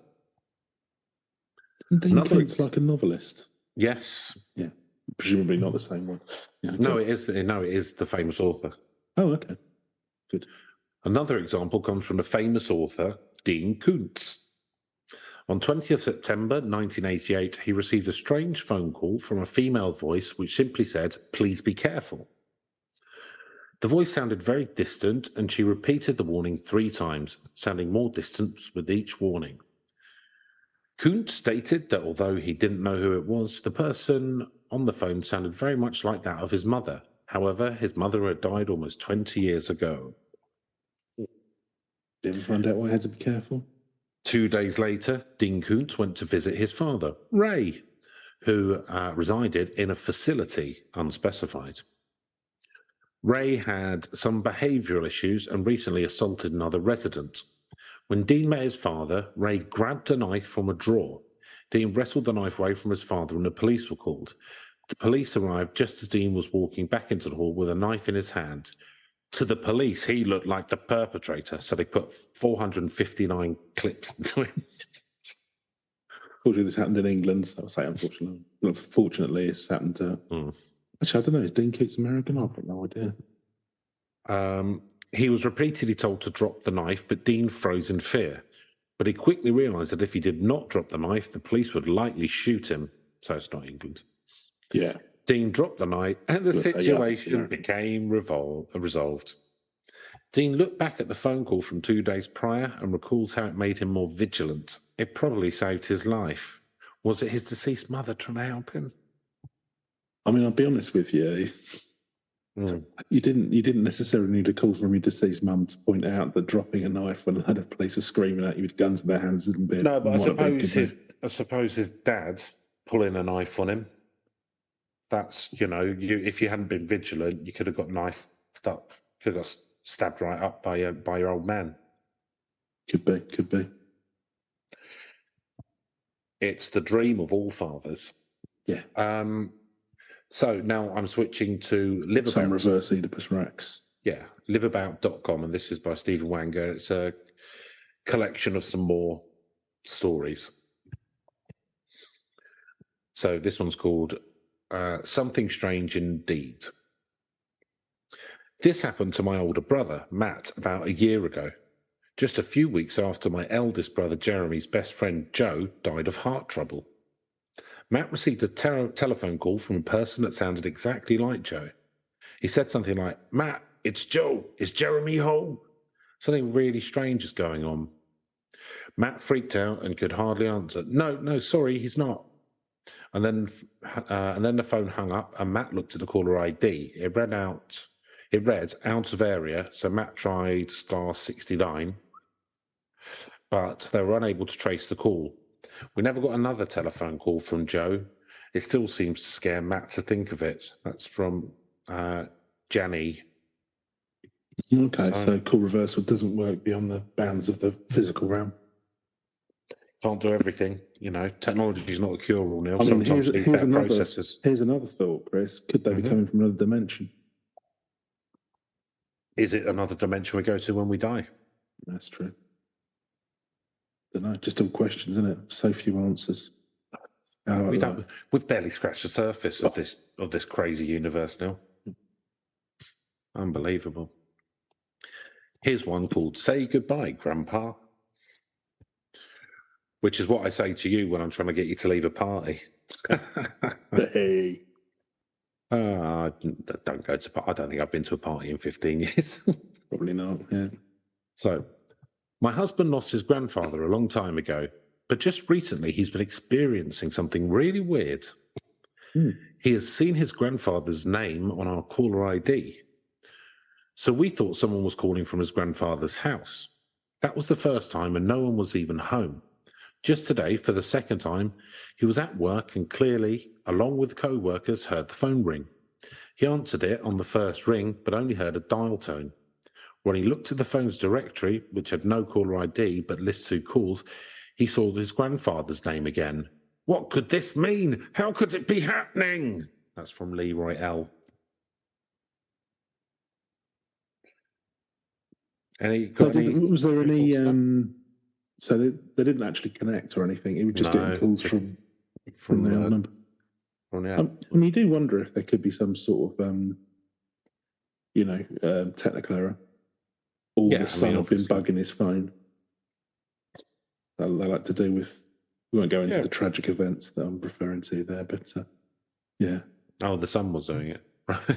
Isn't Dean Koontz like a novelist? Yes. Yeah. Presumably not the same one. Yeah, okay. No, it is the famous author. Oh, okay. Good. Another example comes from the famous author, Dean Koontz. On 20th September 1988, he received a strange phone call from a female voice which simply said, "Please be careful." The voice sounded very distant, and she repeated the warning 3 times, sounding more distant with each warning. Koontz stated that although he didn't know who it was, the person on the phone sounded very much like that of his mother. However, his mother had died almost 20 years ago. Didn't find out why I had to be careful. 2 days later, Dean Koontz went to visit his father, Ray, who resided in a facility unspecified. Ray had some behavioural issues and recently assaulted another resident. When Dean met his father, Ray grabbed a knife from a drawer. Dean wrestled the knife away from his father and the police were called. The police arrived just as Dean was walking back into the hall with a knife in his hand. To the police, he looked like the perpetrator, so they put 459 clips into him. Unfortunately, this happened in England, so I'll say unfortunately. Fortunately, it's happened to... Actually, I don't know. Is Dean Koontz American? I've got no idea. He was repeatedly told to drop the knife, but Dean froze in fear. But he quickly realised that if he did not drop the knife, the police would likely shoot him. So it's not England. Yeah. Dean dropped the knife, and the situation became resolved. Dean looked back at the phone call from 2 days prior and recalls how it made him more vigilant. It probably saved his life. Was it his deceased mother trying to help him? I mean, I'll be honest with you. You didn't necessarily need a call from your deceased mum to point out that dropping a knife when a lot of police are screaming at you with guns in their hands isn't bit. No, but I suppose his dad pulling a knife on him. That's, if you hadn't been vigilant, you could have got knifed up, could have got stabbed right up by your old man. Could be. It's the dream of all fathers. Yeah. So now I'm switching to Live Some About. reverse Oedipus Rex. Yeah, liveabout.com, and this is by Stephen Wanger. It's a collection of some more stories. So this one's called Something Strange Indeed. This happened to my older brother, Matt, about a year ago. Just a few weeks after my eldest brother Jeremy's best friend Joe died of heart trouble. Matt received a telephone call from a person that sounded exactly like Joe. He said something like, "Matt, it's Joe. Is Jeremy home?" Something really strange is going on. Matt freaked out and could hardly answer. No, sorry, he's not. And then the phone hung up and Matt looked at the caller ID. It read out of area, so Matt tried *69, but they were unable to trace the call. We never got another telephone call from Joe. It still seems to scare Matt to think of it. That's from Janny. Okay, so call reversal doesn't work beyond the bounds of the physical realm. Can't do everything, Technology is not a cure-all, Neil. I mean, sometimes here's another processes. Here's another thought, Chris. Could they be coming from another dimension? Is it another dimension we go to when we die? That's true. Don't know. Just all questions, isn't it? So few answers. We've barely scratched the surface of this crazy universe now. Unbelievable. Here's one called "Say Goodbye, Grandpa," which is what I say to you when I'm trying to get you to leave a party. Hey. Don't go to. I don't think I've been to a party in 15 years. Probably not. Yeah. So, My husband lost his grandfather a long time ago, but just recently he's been experiencing something really weird. He has seen his grandfather's name on our caller ID. So we thought someone was calling from his grandfather's house. That was the first time, and no one was even home. Just today, for the second time, he was at work and clearly, along with co-workers, heard the phone ring. He answered it on the first ring, but only heard a dial tone. When he looked at the phone's directory, which had no caller ID but lists who called, he saw his grandfather's name again. What could this mean? How could it be happening? That's from Leroy L. Was there any? So they didn't actually connect or anything. He was just getting calls from the number. You do wonder if there could be some sort of, technical error, or the son have been bugging his phone. They like to do with. We won't go into the tragic events that I'm referring to there, but yeah. Oh, the son was doing it.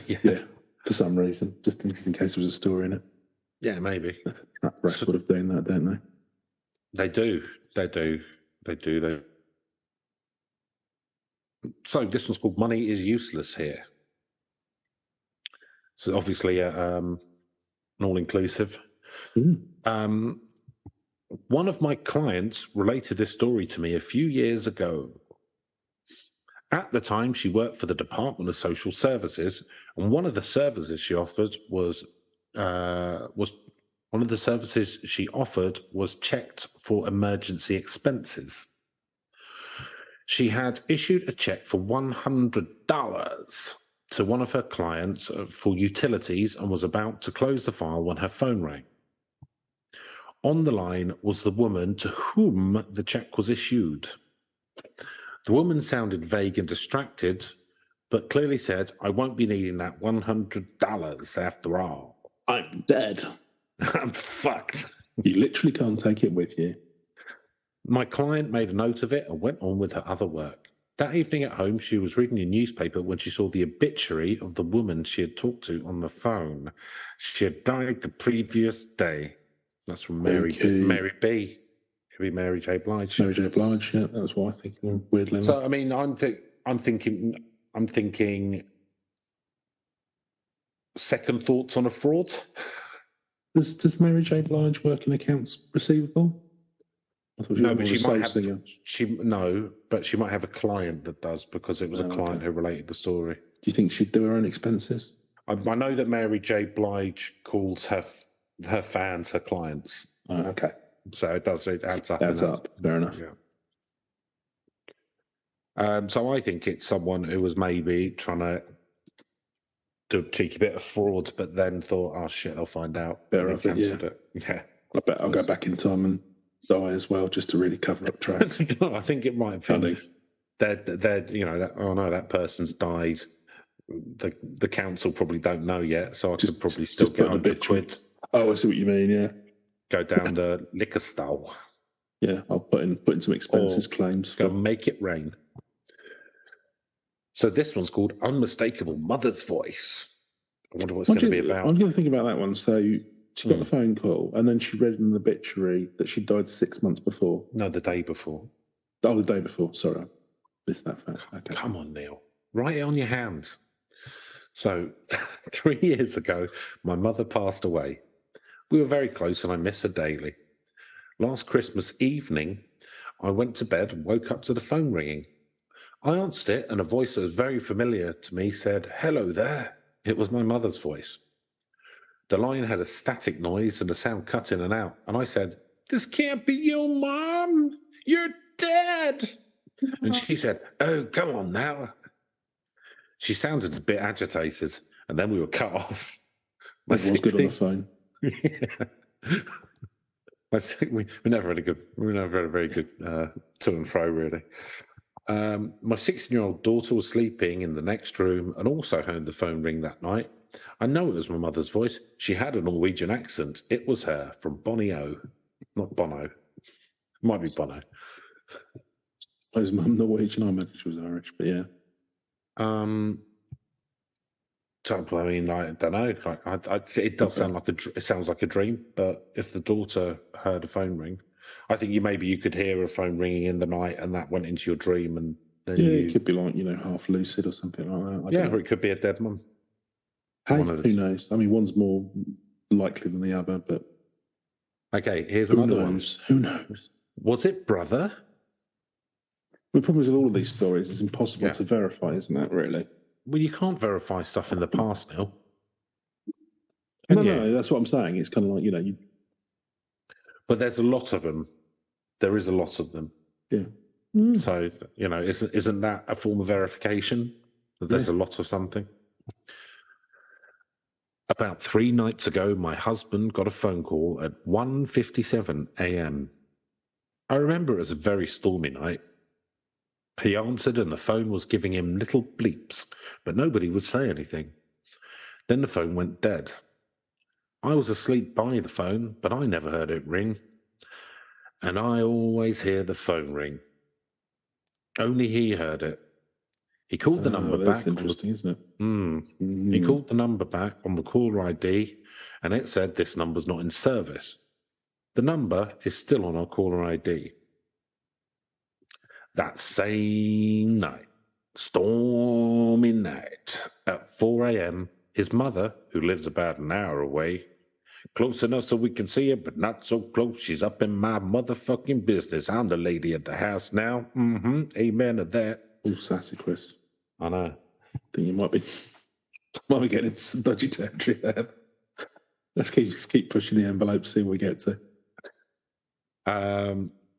Yeah, for some reason, just in case there was a story in it. Yeah, maybe. Track record of doing that, don't they? They do. So this one's called Money is Useless here. So obviously an all-inclusive. One of my clients related this story to me a few years ago. At the time, she worked for the Department of Social Services, and one of the services she offered was checked for emergency expenses. She had issued a check for $100 to one of her clients for utilities and was about to close the file when her phone rang. On the line was the woman to whom the check was issued. The woman sounded vague and distracted, but clearly said, "I won't be needing that $100 after all. I'm dead. I'm fucked." You literally can't take it with you. My client made a note of it and went on with her other work. That evening at home, she was reading a newspaper when she saw the obituary of the woman she had talked to on the phone. She had died the previous day. That's from Mary B. Could be Mary J. Blige. Mary J. Blige, yeah, that's what I think. Weirdly. So I mean, I'm thinking. Second thoughts on a fraud. Does Mary J. Blige work in accounts receivable? No, but she might have. But she might have a client that does, because it was a client who related the story. Do you think she'd do her own expenses? I know that Mary J. Blige calls her fans her clients. Oh, okay. So it adds up. Adds up. Fair enough. Yeah. So I think it's someone who was maybe trying to do a cheeky bit of fraud, but then thought, "Oh shit, I'll find out." Fair enough. Yeah. Yeah. I bet I'll go back in time and die as well, just to really cover up tracks. I think it might have been. That person's died. The council probably don't know yet, so I could probably still get £100. Oh, I see what you mean. Yeah. Go down the liquor stall. Yeah, I'll put in some expenses claims. Go make it rain. So this one's called Unmistakable Mother's Voice. I wonder what it's going to be about. I'm going to think about that one. So she got the phone call, and then she read in the obituary that she died 6 months before. No, the day before. Oh, the day before. Sorry, I missed that fact. Okay. Come on, Neil. Write it on your hand. So 3 years ago, my mother passed away. We were very close and I miss her daily. Last Christmas evening, I went to bed and woke up to the phone ringing. I answered it and a voice that was very familiar to me said, "Hello there." It was my mother's voice. The line had a static noise and the sound cut in and out. And I said, "This can't be you, Mom. You're dead." And she said, "Oh, come on now." She sounded a bit agitated, and then we were cut off. Everyone's good on the phone. We never had a very good to and fro, really. My 16-year-old daughter was sleeping in the next room and also heard the phone ring that night. I know it was my mother's voice. She had a Norwegian accent. It was her from Bonnie O. Not Bono. It might be Bono. Was mum Norwegian? I imagine she was Irish, but yeah. I mean, I don't know. It does sound like it sounds like a dream. But if the daughter heard a phone ring, I think you could hear a phone ringing in the night, and that went into your dream, and then it could be like half lucid or something like that. Or it could be a dead mum. Hey, who knows? I mean, one's more likely than the other, but okay. Here's another one. Who knows? Was it brother? The problem is with all of these stories, it's impossible to verify, isn't that? Really? Well, you can't verify stuff in the past now. No, that's what I'm saying. It's kind of like But there's a lot of them. There is a lot of them. Yeah. So isn't that a form of verification that there's a lot of something? About 3 nights ago, my husband got a phone call at 1:57 a.m. I remember it was a very stormy night. He answered and the phone was giving him little bleeps, but nobody would say anything. Then the phone went dead. I was asleep by the phone, but I never heard it ring. And I always hear the phone ring. Only he heard it. He called the number back. That's interesting, isn't it? He called the number back on the caller ID, and it said this number's not in service. The number is still on our caller ID. That same night, stormy night, at 4 a.m., his mother, who lives about an hour away, close enough so we can see her, but not so close, she's up in my motherfucking business. I'm the lady at the house now. Amen to that. Oh, sassy Chris. I know. I think you might be getting into some dodgy territory there. Let's keep pushing the envelope, see what we get to.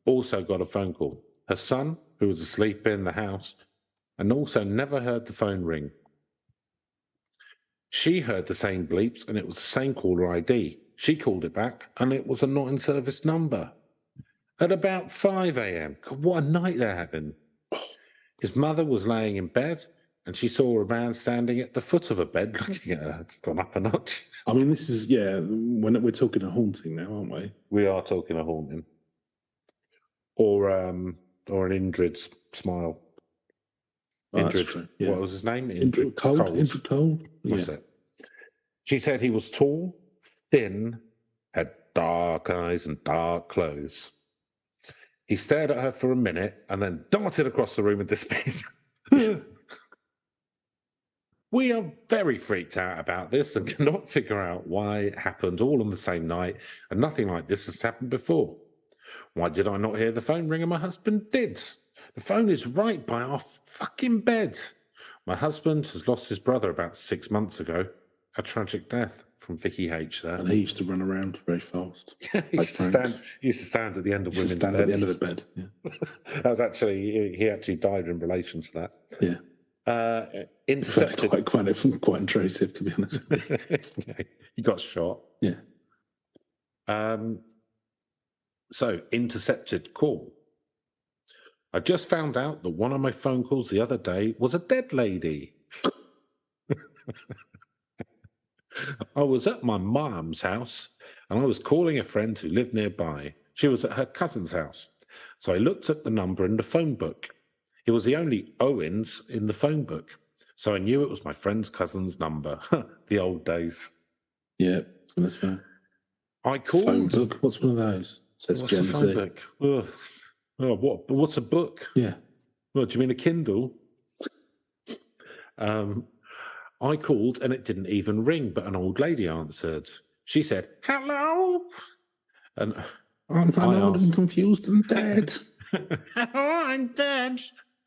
Also got a phone call. Her son, who was asleep in the house, and also never heard the phone ring. She heard the same bleeps, and it was the same caller ID. She called it back, and it was a not-in-service number. At about 5 a.m. God, what a night that happened. His mother was laying in bed, and she saw a man standing at the foot of a bed looking at her. It's gone up a notch. I mean, this is, we're talking a haunting now, aren't we? We are talking a haunting. Or an Indrid smile. Indrid. Yeah. What was his name? Indrid Cold. Indrid Cold. What's it? She said he was tall, thin, had dark eyes and dark clothes. He stared at her for a minute and then darted across the room and disappeared. We are very freaked out about this and cannot figure out why it happened all on the same night, and nothing like this has happened before. Why did I not hear the phone ring and my husband did? The phone is right by our fucking bed. My husband has lost his brother about 6 months ago. A tragic death from Vicky H there. And he used to run around very fast. He used to stand at the end of women's beds. At the end of the bed, yeah. That was he actually died in relation to that. Yeah. Intercepted. Quite intrusive, to be honest. He got shot. Yeah. So, intercepted call. I just found out that one of my phone calls the other day was a dead lady. I was at my mom's house and I was calling a friend who lived nearby. She was at her cousin's house. So I looked at the number in the phone book. It was the only Owens in the phone book. So I knew it was my friend's cousin's number. The old days. Yeah, I was going to say. I called. Phone book? What's one of those? Says What's a phone book? What's a book? Yeah. Well, do you mean a Kindle? I called and it didn't even ring, but an old lady answered. She said, "Hello." And I'm old and confused and dead. Oh, I'm dead.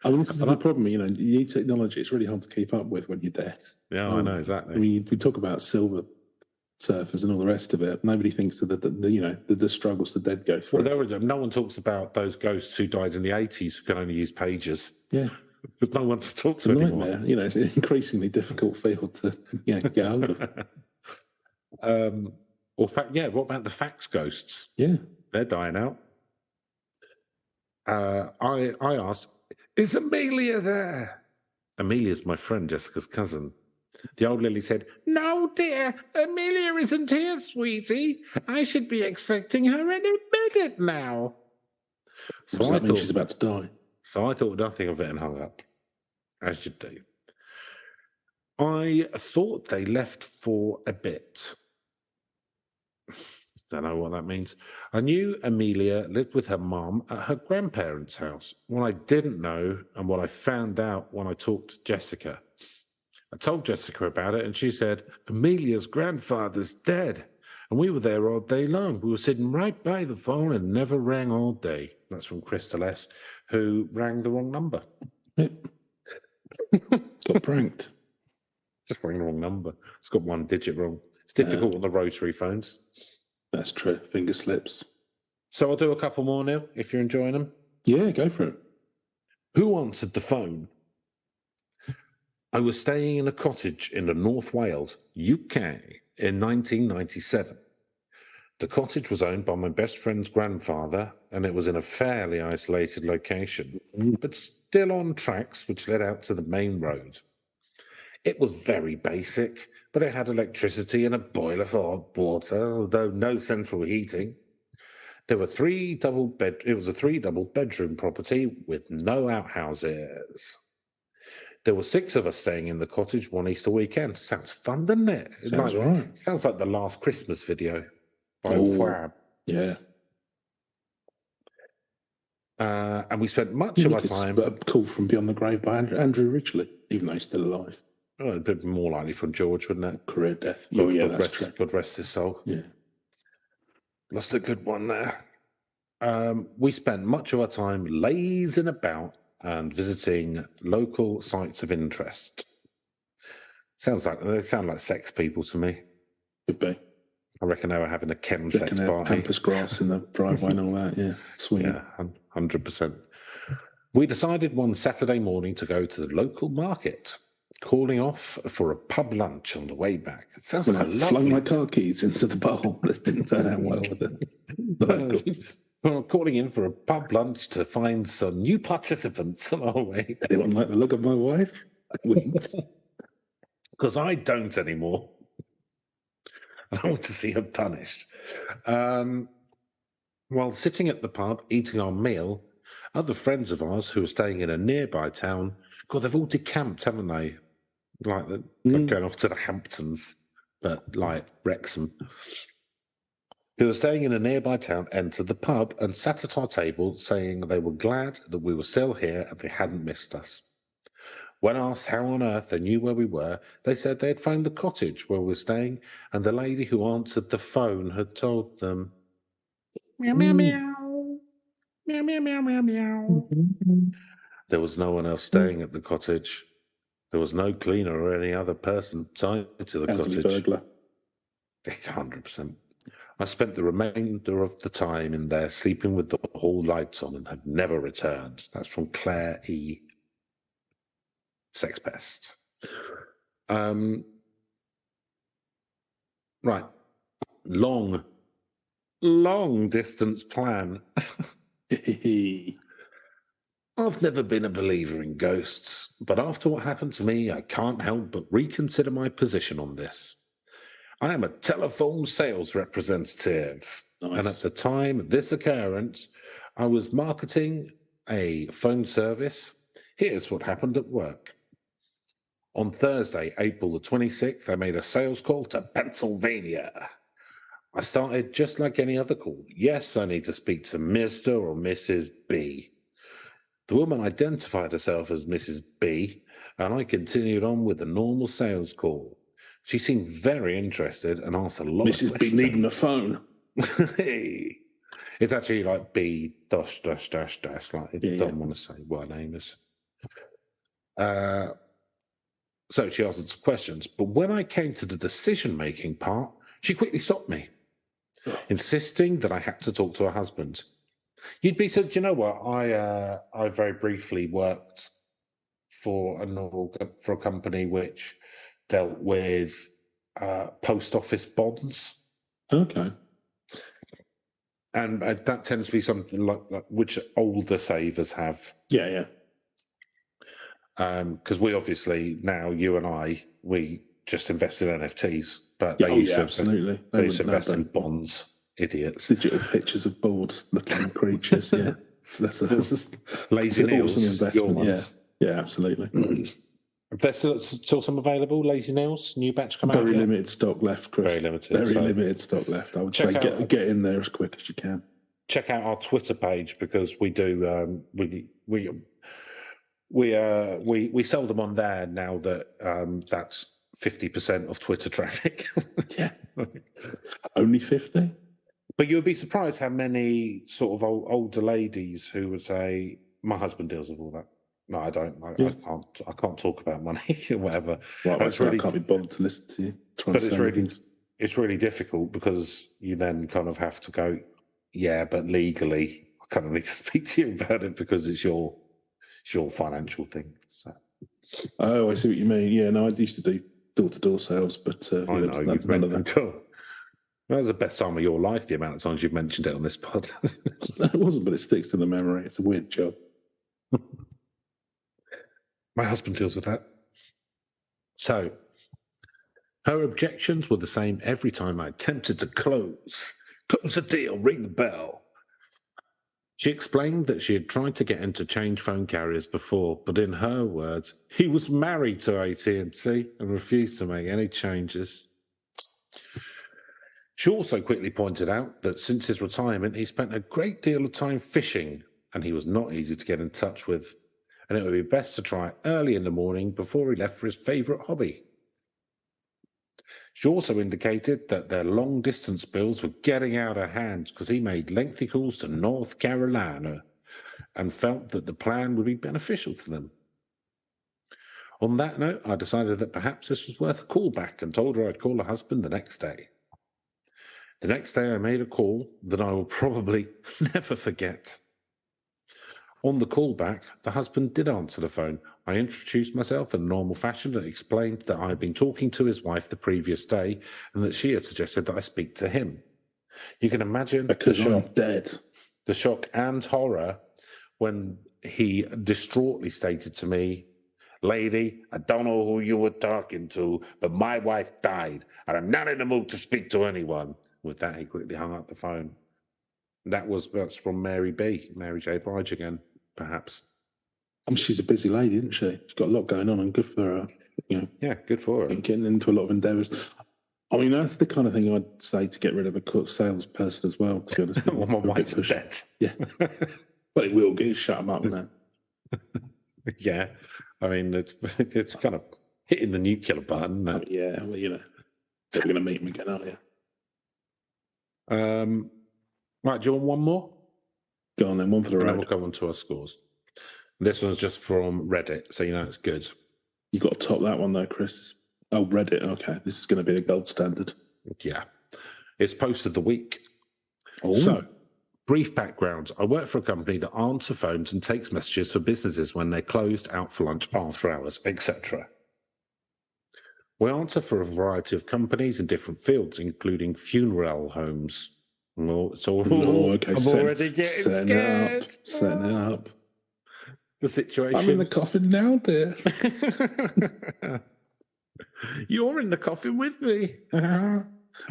I mean, this is the problem, you need technology. It's really hard to keep up with when you're dead. Yeah, I know, exactly. We talk about silver surfers and all the rest of it. Nobody thinks of the struggles the dead go through. Well, no one talks about those ghosts who died in the 80s who can only use pages. Yeah. There's no one to talk It's to a anymore. nightmare. It's an increasingly difficult field to get hold of. What about the fax ghosts? Yeah. They're dying out. I asked, "Is Amelia there?" Amelia's my friend Jessica's cousin. The old lady said, "No, dear, Amelia isn't here, sweetie. I should be expecting her any minute now." So I thought she's about to die. So I thought nothing of it and hung up, as you do. I thought they left for a bit. Don't know what that means. I knew Amelia lived with her mum at her grandparents' house. What I didn't know and what I found out when I talked to Jessica. I told Jessica about it and she said, Amelia's grandfather's dead. And we were there all day long. We were sitting right by the phone and never rang all day. That's from Crystal S., who rang the wrong number. Got pranked. Just rang the wrong number. It's got one digit wrong. It's difficult on the rotary phones. That's true. Finger slips. So I'll do a couple more now, if you're enjoying them. Yeah, go for it. Who answered the phone? I was staying in a cottage in the North Wales, UK, in 1997. The cottage was owned by my best friend's grandfather, and it was in a fairly isolated location, but still on tracks which led out to the main road. It was very basic, but it had electricity and a boiler for hot water, although no central heating. There were it was a 3 double bedroom property with no outhouses. There were 6 of us staying in the cottage one Easter weekend. Sounds fun, doesn't it? Sounds right. Sounds like the Last Christmas video by Oh, Whab. Yeah. And we spent much of our time... A call from Beyond the Grave by Andrew Ridgely, even though he's still alive. Oh, it'd be more likely from George, wouldn't it? Career death. God rest his soul. Yeah. Lost a good one there. We spent much of our time lazing about and visiting local sites of interest. They sound like sex people to me. Could be. I reckon they were having a chemsex party. Pampas grass in the driveway and all that, yeah. Sweet. Yeah, 100%. We decided one Saturday morning to go to the local market, calling off for a pub lunch on the way back. It sounds like a lovely... flung my car keys into the bowl. This didn't turn out well with it. We're calling in for a pub lunch to find some new participants on our way. Anyone like the look of my wife? I wouldn't. Because I don't anymore. I want to see her punished. While sitting at the pub, eating our meal, other friends of ours who were staying in a nearby town, God, they've all decamped, haven't they? Like they're going off to the Hamptons, but like Wrexham. Who were staying in a nearby town entered the pub and sat at our table saying they were glad that we were still here and they hadn't missed us. When asked how on earth they knew where we were, they said they had found the cottage where we were staying and the lady who answered the phone had told them. Meow, meow, meow. Meow, meow, meow, meow, meow. There was no one else staying at the cottage. There was no cleaner or any other person tied to the cottage. Burglar. 100%. I spent the remainder of the time in there sleeping with the hall lights on and have never returned. That's from Claire E. Sex pest. Right. Long distance plan. I've never been a believer in ghosts, but after what happened to me, I can't help but reconsider my position on this. I am a telephone sales representative. Nice. And at the time of this occurrence, I was marketing a phone service. Here's what happened at work. On Thursday, April the 26th, I made a sales call to Pennsylvania. I started just like any other call. Yes, I need to speak to Mr. or Mrs. B. The woman identified herself as Mrs. B, and I continued on with the normal sales call. She seemed very interested and asked a lot of questions. Mrs. B needing a phone. Hey. It's actually like B dash dash dash dash. Like it don't want to say what her name is. So she asked us questions, but when I came to the decision-making part, she quickly stopped me, insisting that I had to talk to her husband. You'd be so. Do you know what? I very briefly worked for a company which dealt with post office bonds. Okay. And that tends to be something like which older savers have. Yeah. Because we obviously now, you and I, we just invest in NFTs, but they used to absolutely. They used to invest in bonds. Idiots. Digital pictures of bored-looking creatures. Yeah, that's a lazy awesome investment. Yeah, absolutely. If there's still some available, Lazy Nails, new batch come out. Very limited stock left, Chris. Very limited. Very limited stock left. I would say get in there as quick as you can. Check out our Twitter page because we do we sell them on there now that that's 50% of Twitter traffic. Yeah, only 50. But you would be surprised how many sort of older ladies who would say, "My husband deals with all that." No, I don't. I can't talk about money or whatever. Right, I can't be bothered to listen to you. But it's really difficult because you then kind of have to go, yeah, but legally, I kind of need to speak to you about it because it's your financial thing. So. Oh, I see what you mean. Yeah, no, I used to do door-to-door sales, but I know none of them. Cool. That was the best time of your life, the amount of times you've mentioned it on this pod. It wasn't, but it sticks to the memory. It's a weird job. My husband deals with that. So, her objections were the same every time I attempted to close the deal, ring the bell. She explained that she had tried to get him to change phone carriers before, but in her words, he was married to AT&T and refused to make any changes. She also quickly pointed out that since his retirement, he spent a great deal of time fishing, and he was not easy to get in touch with, and it would be best to try early in the morning before he left for his favourite hobby. She also indicated that their long-distance bills were getting out of hand because he made lengthy calls to North Carolina and felt that the plan would be beneficial to them. On that note, I decided that perhaps this was worth a call back and told her I'd call her husband the next day. The next day I made a call that I will probably never forget. On the call back, the husband did answer the phone. I introduced myself in normal fashion and explained that I had been talking to his wife the previous day and that she had suggested that I speak to him. You can imagine because I'm dead. The shock and horror when he distraughtly stated to me, "Lady, I don't know who you were talking to, but my wife died and I'm not in the mood to speak to anyone." With that, he quickly hung up the phone. That's from Mary J. Blige again, perhaps. She's a busy lady, isn't she? She's got a lot going on, and good for her. Yeah, good for her. Getting into a lot of endeavours. I mean, that's the kind of thing I'd say to get rid of a salesperson as well. To be honest, well, my wife's dead. Yeah, but it will get shut them up now. Yeah, I mean, it's kind of hitting the nuclear button. Yeah, well, they're going to meet him again, aren't you? Right, do you want one more? Go on then, one for the road. And then we'll go on to our scores. This one's just from Reddit, so you know it's good. You've got to top that one though, Chris. Oh, Reddit, okay. This is going to be the gold standard. Yeah. It's post of the week. Oh. So, brief background. I work for a company that answers phones and takes messages for businesses when they're closed, out for lunch, after hours, etc. We answer for a variety of companies in different fields, including funeral homes. Oh, so okay. I'm already getting scared. Setting it up. The situation. I'm in the coffin now, dear. You're in the coffin with me.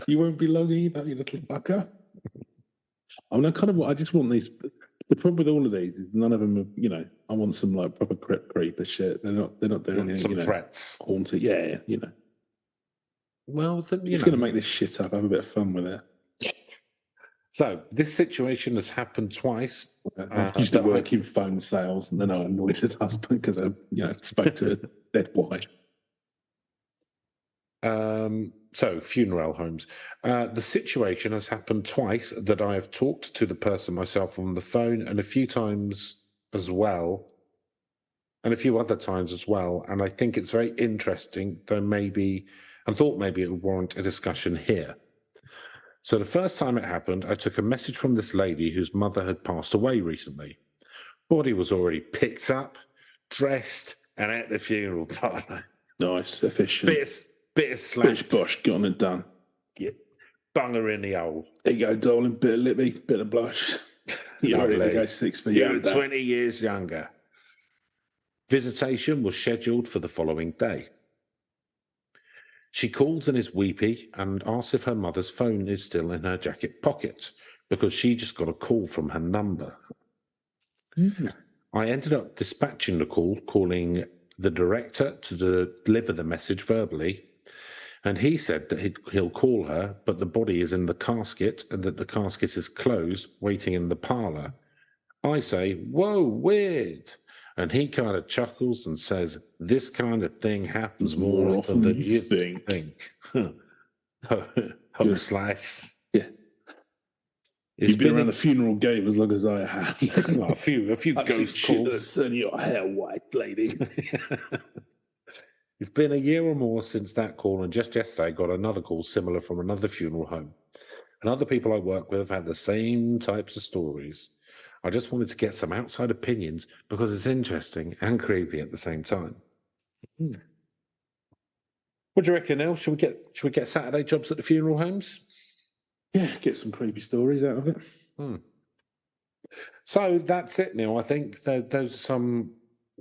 You won't be long either, you little fucker. I mean, I just want these. The problem with all of these is none of them are, I want some like proper creeper shit. They're not doing anything. Some threats. Haunted. Yeah. Well, then, going to make this shit up. Have a bit of fun with it. So this situation has happened twice. I used to work in phone sales, and then I annoyed his husband because I, spoke to a dead wife. So funeral homes. The situation has happened twice that I have talked to the person myself on the phone, and a few times as well, and a few other times as well. And I think it's very interesting, thought maybe it would warrant a discussion here. So the first time it happened, I took a message from this lady whose mother had passed away recently. Body was already picked up, dressed, and at the funeral parlour. Nice, efficient. Bit of slap. Bish bosh, got on and done. Yeah. Bung her in the hole. There you go, darling. Bit of lippy, bit of blush. You're ready to go 6 feet. You're 20 years younger. Visitation was scheduled for the following day. She calls and is weepy and asks if her mother's phone is still in her jacket pocket because she just got a call from her number. I ended up dispatching the call, calling the director to deliver the message verbally. And he said that he'll call her, but the body is in the casket and that the casket is closed, waiting in the parlour. I say, whoa, weird. And he kind of chuckles and says, this kind of thing happens more often than you think. Home slice. Yeah. You've been around the funeral game as long as I have. a few ghost calls. Turn your hair white, lady. It's been a year or more since that call, and just yesterday I got another call similar from another funeral home. And other people I work with have had the same types of stories. I just wanted to get some outside opinions because it's interesting and creepy at the same time. What do you reckon, Neil? Should we get Saturday jobs at the funeral homes? Yeah, get some creepy stories out of it. So that's it, Neil. I think those are some.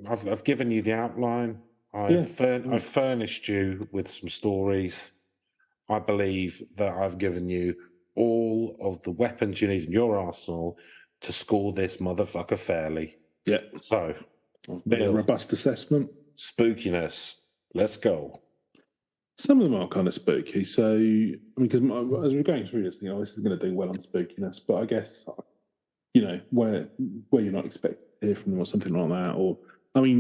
I've given you the outline. I've furnished you with some stories. I believe that I've given you all of the weapons you need in your arsenal to score this motherfucker fairly. Yeah. So, a robust assessment. Spookiness. Let's go. Some of them are kind of spooky. So, because as we're going through this thing, this is going to do well on spookiness. But I guess, where you're not expected to hear from them or something like that, or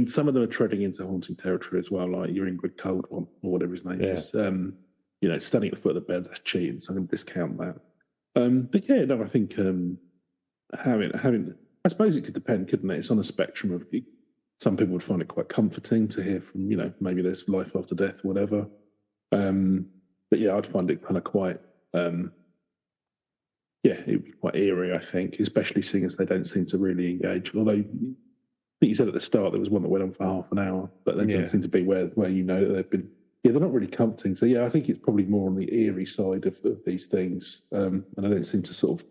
some of them are treading into haunting territory as well, like your Ingrid Cold one or whatever his name is. Standing at the foot of the bed, that's cheating, so I'm going to discount that. But yeah, no, I think having, I suppose it could depend, couldn't it? It's on a spectrum of, some people would find it quite comforting to hear from, maybe there's life after death, whatever. But yeah, I'd find it kind of quite, it'd be quite eerie, I think, especially seeing as they don't seem to really engage. Although, I think you said at the start there was one that went on for half an hour, but there doesn't seem to be where that they've been. Yeah, they're not really comforting. So yeah, I think it's probably more on the eerie side of these things, and I don't seem to sort of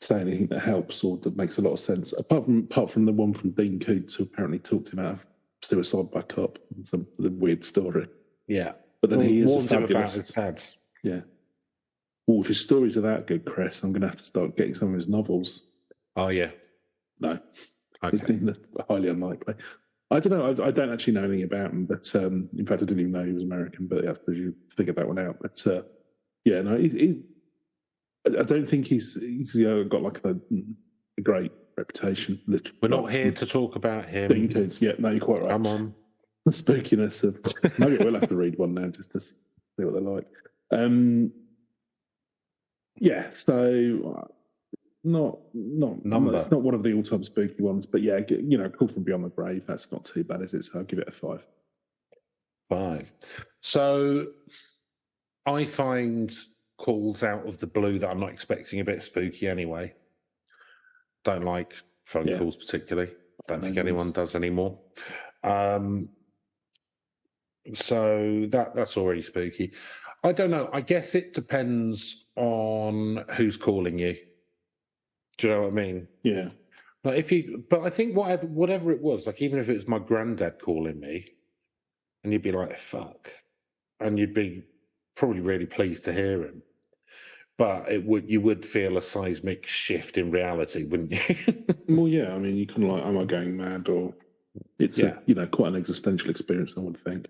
say anything that helps or that makes a lot of sense. Apart from the one from Dean Coots, who apparently talked him out of suicide by cop, some weird story. Yeah, but then he is warned him about his dad. Yeah. Well, if his stories are that good, Chris, I'm going to have to start getting some of his novels. Oh yeah. No. Okay. Highly unlikely. I don't know. I don't actually know anything about him, but in fact, I didn't even know he was American. But I suppose you figured that one out. But I don't think he's got like a great reputation. We're not here to talk about him. Yeah, no, you're quite right. Come on. The spookiness of maybe we'll have to read one now just to see what they're like. So. Not it's not one of the all-time spooky ones, but yeah, Call from Beyond the Grave, that's not too bad, is it? So I'll give it a 5. 5. So I find calls out of the blue that I'm not expecting a bit spooky anyway. Don't like phone calls particularly. Don't think anyone does anymore. So that's already spooky. I don't know. I guess it depends on who's calling you. Do you know what I mean? Yeah. But I think whatever it was, like even if it was my granddad calling me, and you'd be like, "Fuck," and you'd be probably really pleased to hear him, but you would feel a seismic shift in reality, wouldn't you? Well, yeah. I mean, you can am I going mad, or it's quite an existential experience, I would think.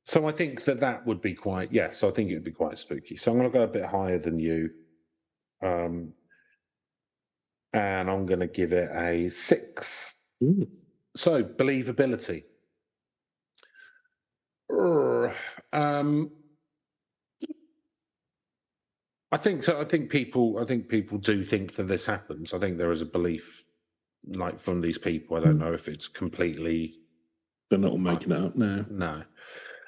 So I think that would be quite. Yes, I think it would be quite spooky. So I'm going to go a bit higher than you. And I'm going to give it a 6. Ooh. So believability. I think so. I think people do think that this happens. I think there is a belief, like from these people. I don't know if it's completely. They're not all making it up now. No.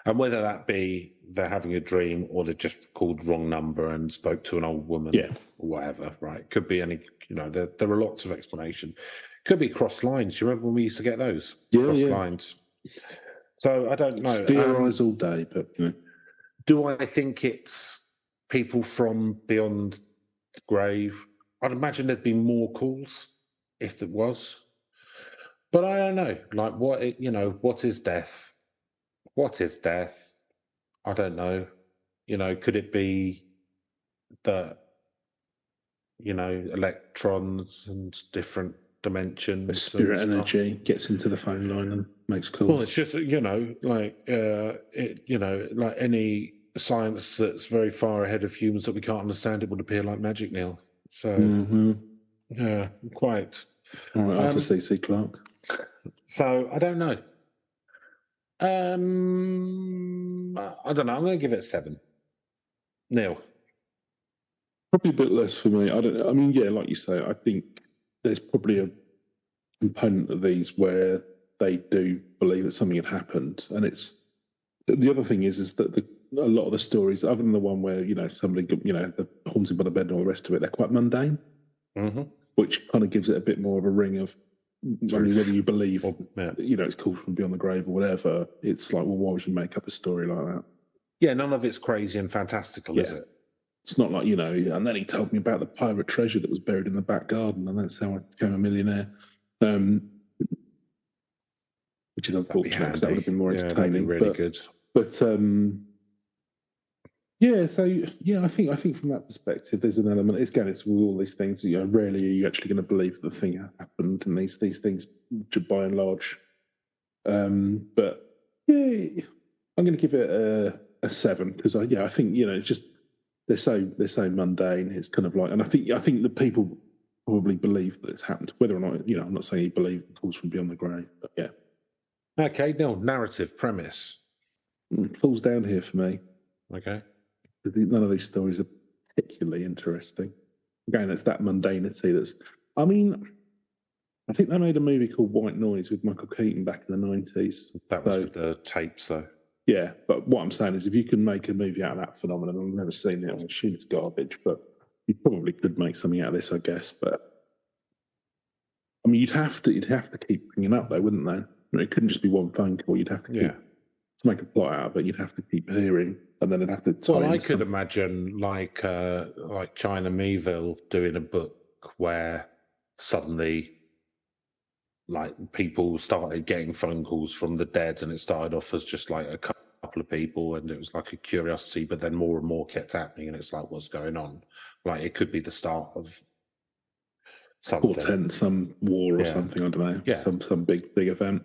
And whether that be they're having a dream or they've just called the wrong number and spoke to an old woman or whatever, right? Could be any, there are lots of explanations. Could be cross lines. Do you remember when we used to get those? Cross lines. So I don't know. Theorise all day, but, Do I think it's people from beyond the grave? I'd imagine there'd be more calls if there was. But I don't know. Like, what is death? What is death? I don't know. Could it be that, electrons and different dimensions. The spirit and stuff. energy gets into the phone line and makes calls. Well, it's just like any science that's very far ahead of humans that we can't understand, it would appear like magic, Neil. So yeah, quite. All right, Arthur C.C. Clarke. So I don't know. I don't know. I'm going to give it a 7. Neil. Probably a bit less for me. I mean, yeah, like you say, I think there's probably a component of these where they do believe that something had happened, and it's the other thing is that a lot of the stories, other than the one where somebody the haunted by the bed and all the rest of it, they're quite mundane, which kind of gives it a bit more of a ring of. I mean, whether you believe, it's called from beyond the grave or whatever, it's like, well, why would you make up a story like that? Yeah, none of it's crazy and fantastical, is it? It's not like, and then he told me about the pirate treasure that was buried in the back garden, and that's how I became a millionaire. Which is unfortunate because that would have been more entertaining. Really good. But so I think from that perspective, there's an element. It's with all these things. Rarely are you actually going to believe that the thing happened, and these things, by and large. But yeah, I'm going to give it a 7 because I think it's just they're so mundane. It's kind of like, and I think the people probably believe that it's happened, whether or not I'm not saying you believe it calls from beyond the grave, but yeah. Okay, Neil, narrative premise falls down here for me. Okay. None of these stories are particularly interesting. Again, it's that mundanity I think they made a movie called White Noise with Michael Keaton back in the 90s. That was with the tapes, though. Yeah, but what I'm saying is if you can make a movie out of that phenomenon, I've never seen it, I assume it's garbage, but you probably could make something out of this, I guess. But I mean, you'd have to keep bringing up, though, wouldn't they? It couldn't just be one phone call. You'd have to to make a plot out of it. You'd have to keep hearing, and then it'd have to. Well, I could imagine like China Meeville doing a book where suddenly, like, people started getting phone calls from the dead, and it started off as just like a couple of people, and it was like a curiosity, but then more and more kept happening, and it's like, what's going on? Like, it could be the start of something. Portent, some war or something, I don't know. Yeah. Some big event.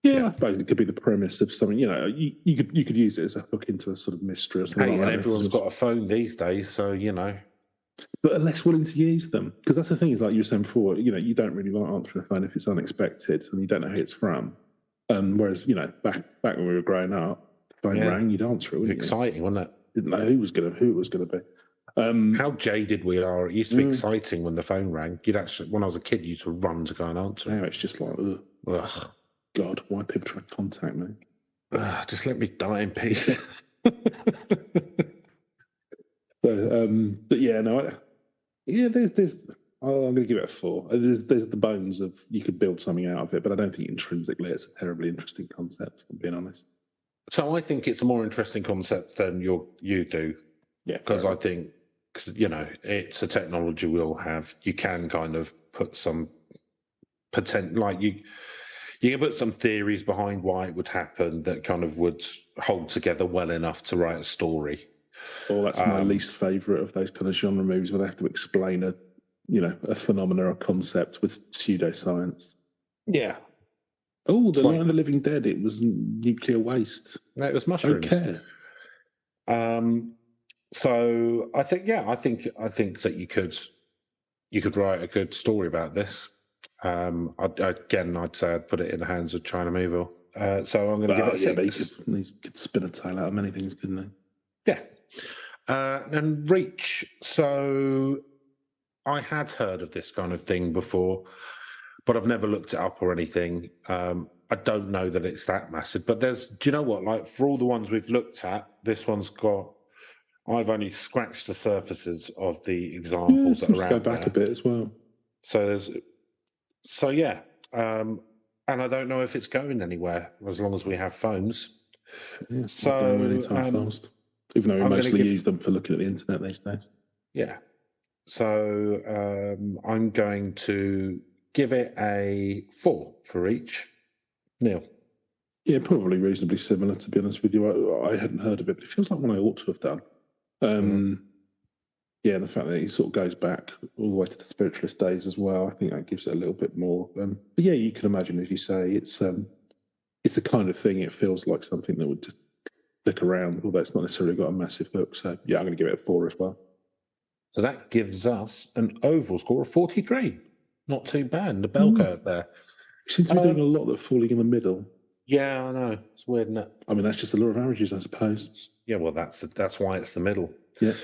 Yeah, I suppose it could be the premise of something, you could use it as a hook into a sort of mystery or something. Hey, and everyone's got a phone these days, so but are less willing to use them. Because that's the thing, is like you were saying before, you don't really like answering a phone if it's unexpected and you don't know who it's from. Whereas, back when we were growing up, the phone rang, you'd answer it. It was exciting, wasn't it? Didn't know who it was going to be. How jaded we are. It used to be exciting when the phone rang. When I was a kid, you used to run to go and answer. Now it's just like, ugh. God, why people try to contact me? Just let me die in peace. So, but yeah, no, there's. I'm going to give it a 4. There's the bones of you could build something out of it, but I don't think intrinsically it's a terribly interesting concept, if I'm being honest. So I think it's a more interesting concept than you do. Yeah, because I think it's a technology we'll have. You can kind of put some you can put some theories behind why it would happen that kind of would hold together well enough to write a story. Oh, that's my least favourite of those kind of genre movies where they have to explain a phenomena or concept with pseudoscience. Yeah. Oh, the Night of the Living Dead, it was nuclear waste. No, it was mushrooms. Don't care. So I think that you could write a good story about this. I'd say I'd put it in the hands of China Meeville. So I'm going to give it a 6. He could spin a tale out of many things, couldn't he? Yeah. And Reach. So I had heard of this kind of thing before, but I've never looked it up or anything. I don't know that it's that massive, but do you know what? Like, for all the ones we've looked at, this one's I've only scratched the surfaces of the examples that are out there. Go back a bit as well. So yeah, and I don't know if it's going anywhere as long as we have phones. Yeah, so fast. Even though we mostly use them for looking at the internet these days. Yeah. So I'm going to give it a 4 for each. Neil. Yeah, probably reasonably similar, to be honest with you. I hadn't heard of it, but it feels like one I ought to have done. Yeah, and the fact that he sort of goes back all the way to the spiritualist days as well, I think that gives it a little bit more. But yeah, you can imagine, as you say, it's the kind of thing. It feels like something that would just click around, although it's not necessarily got a massive hook. So yeah, I'm going to give it a 4 as well. So that gives us an overall score of 43. Not too bad. The bell curve there. You seem to be doing a lot that's falling in the middle. Yeah, I know. It's weird, isn't it? I mean, that's just the law of averages, I suppose. Yeah, well, that's why it's the middle. Yeah.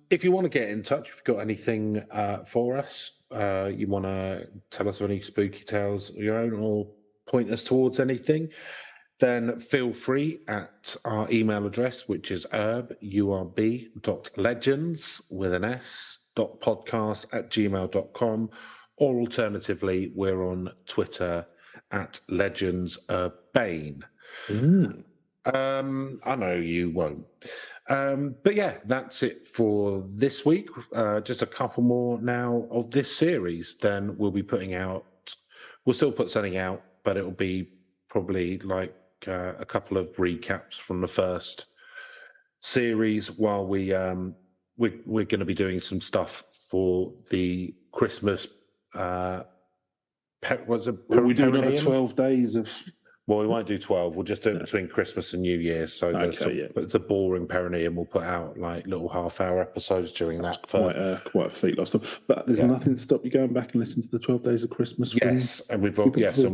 If you want to get in touch, if you've got anything for us, you want to tell us any spooky tales of your own or point us towards anything, then feel free at our email address, which is urb.legends with an S, .podcast@gmail.com, or alternatively, we're on Twitter at legendsurbane. I know you won't. But yeah, that's it for this week. Just a couple more now of this series. Then we'll still put something out, but it'll be probably like a couple of recaps from the first series while we're going to be doing some stuff for the Christmas. We do another 12 days of. Well, we won't do 12. We'll just do it between Christmas and New Year. So the boring perineum will put out like little half-hour episodes during that. Quite a feat last time. But there's nothing to stop you going back and listening to the 12 Days of Christmas. Yes, and we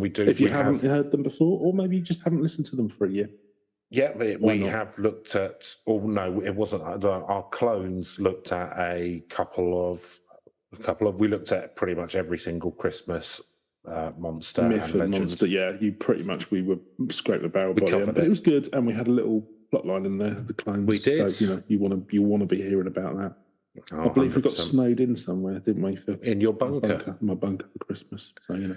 do. If you haven't heard them before, or maybe you just haven't listened to them for a year. Yeah, we have looked at. Oh no, it wasn't. Our clones looked at a couple of. We looked at pretty much every single Christmas. Monster Myth and Monster, yeah, we were scraping the barrel by the end, but it was good, and we had a little plot line in there, the clones. We did. So you want to be hearing about that. I believe 100%. We got snowed in somewhere, didn't we? In your bunker, my bunker for Christmas. So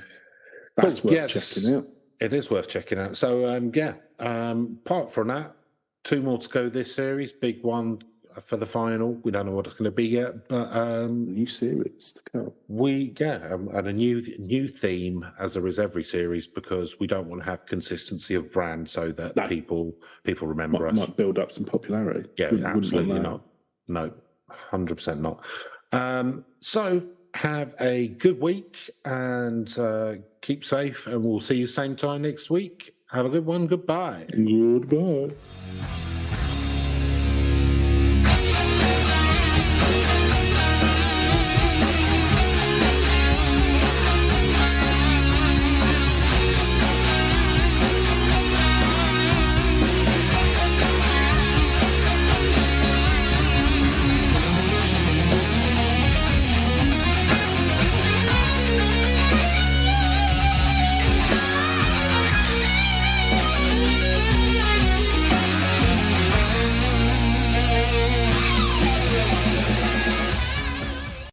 that's worth checking out. It is worth checking out. So apart from that, 2 more to go this series. Big one for the final. We don't know what it's going to be yet, but new series to come. And a new theme, as there is every series, because we don't want to have consistency of brand, so that people remember us. Might build up some popularity. Yeah, absolutely not. No, 100% not. So have a good week and keep safe, and we'll see you same time next week. Have a good one. Goodbye. Goodbye.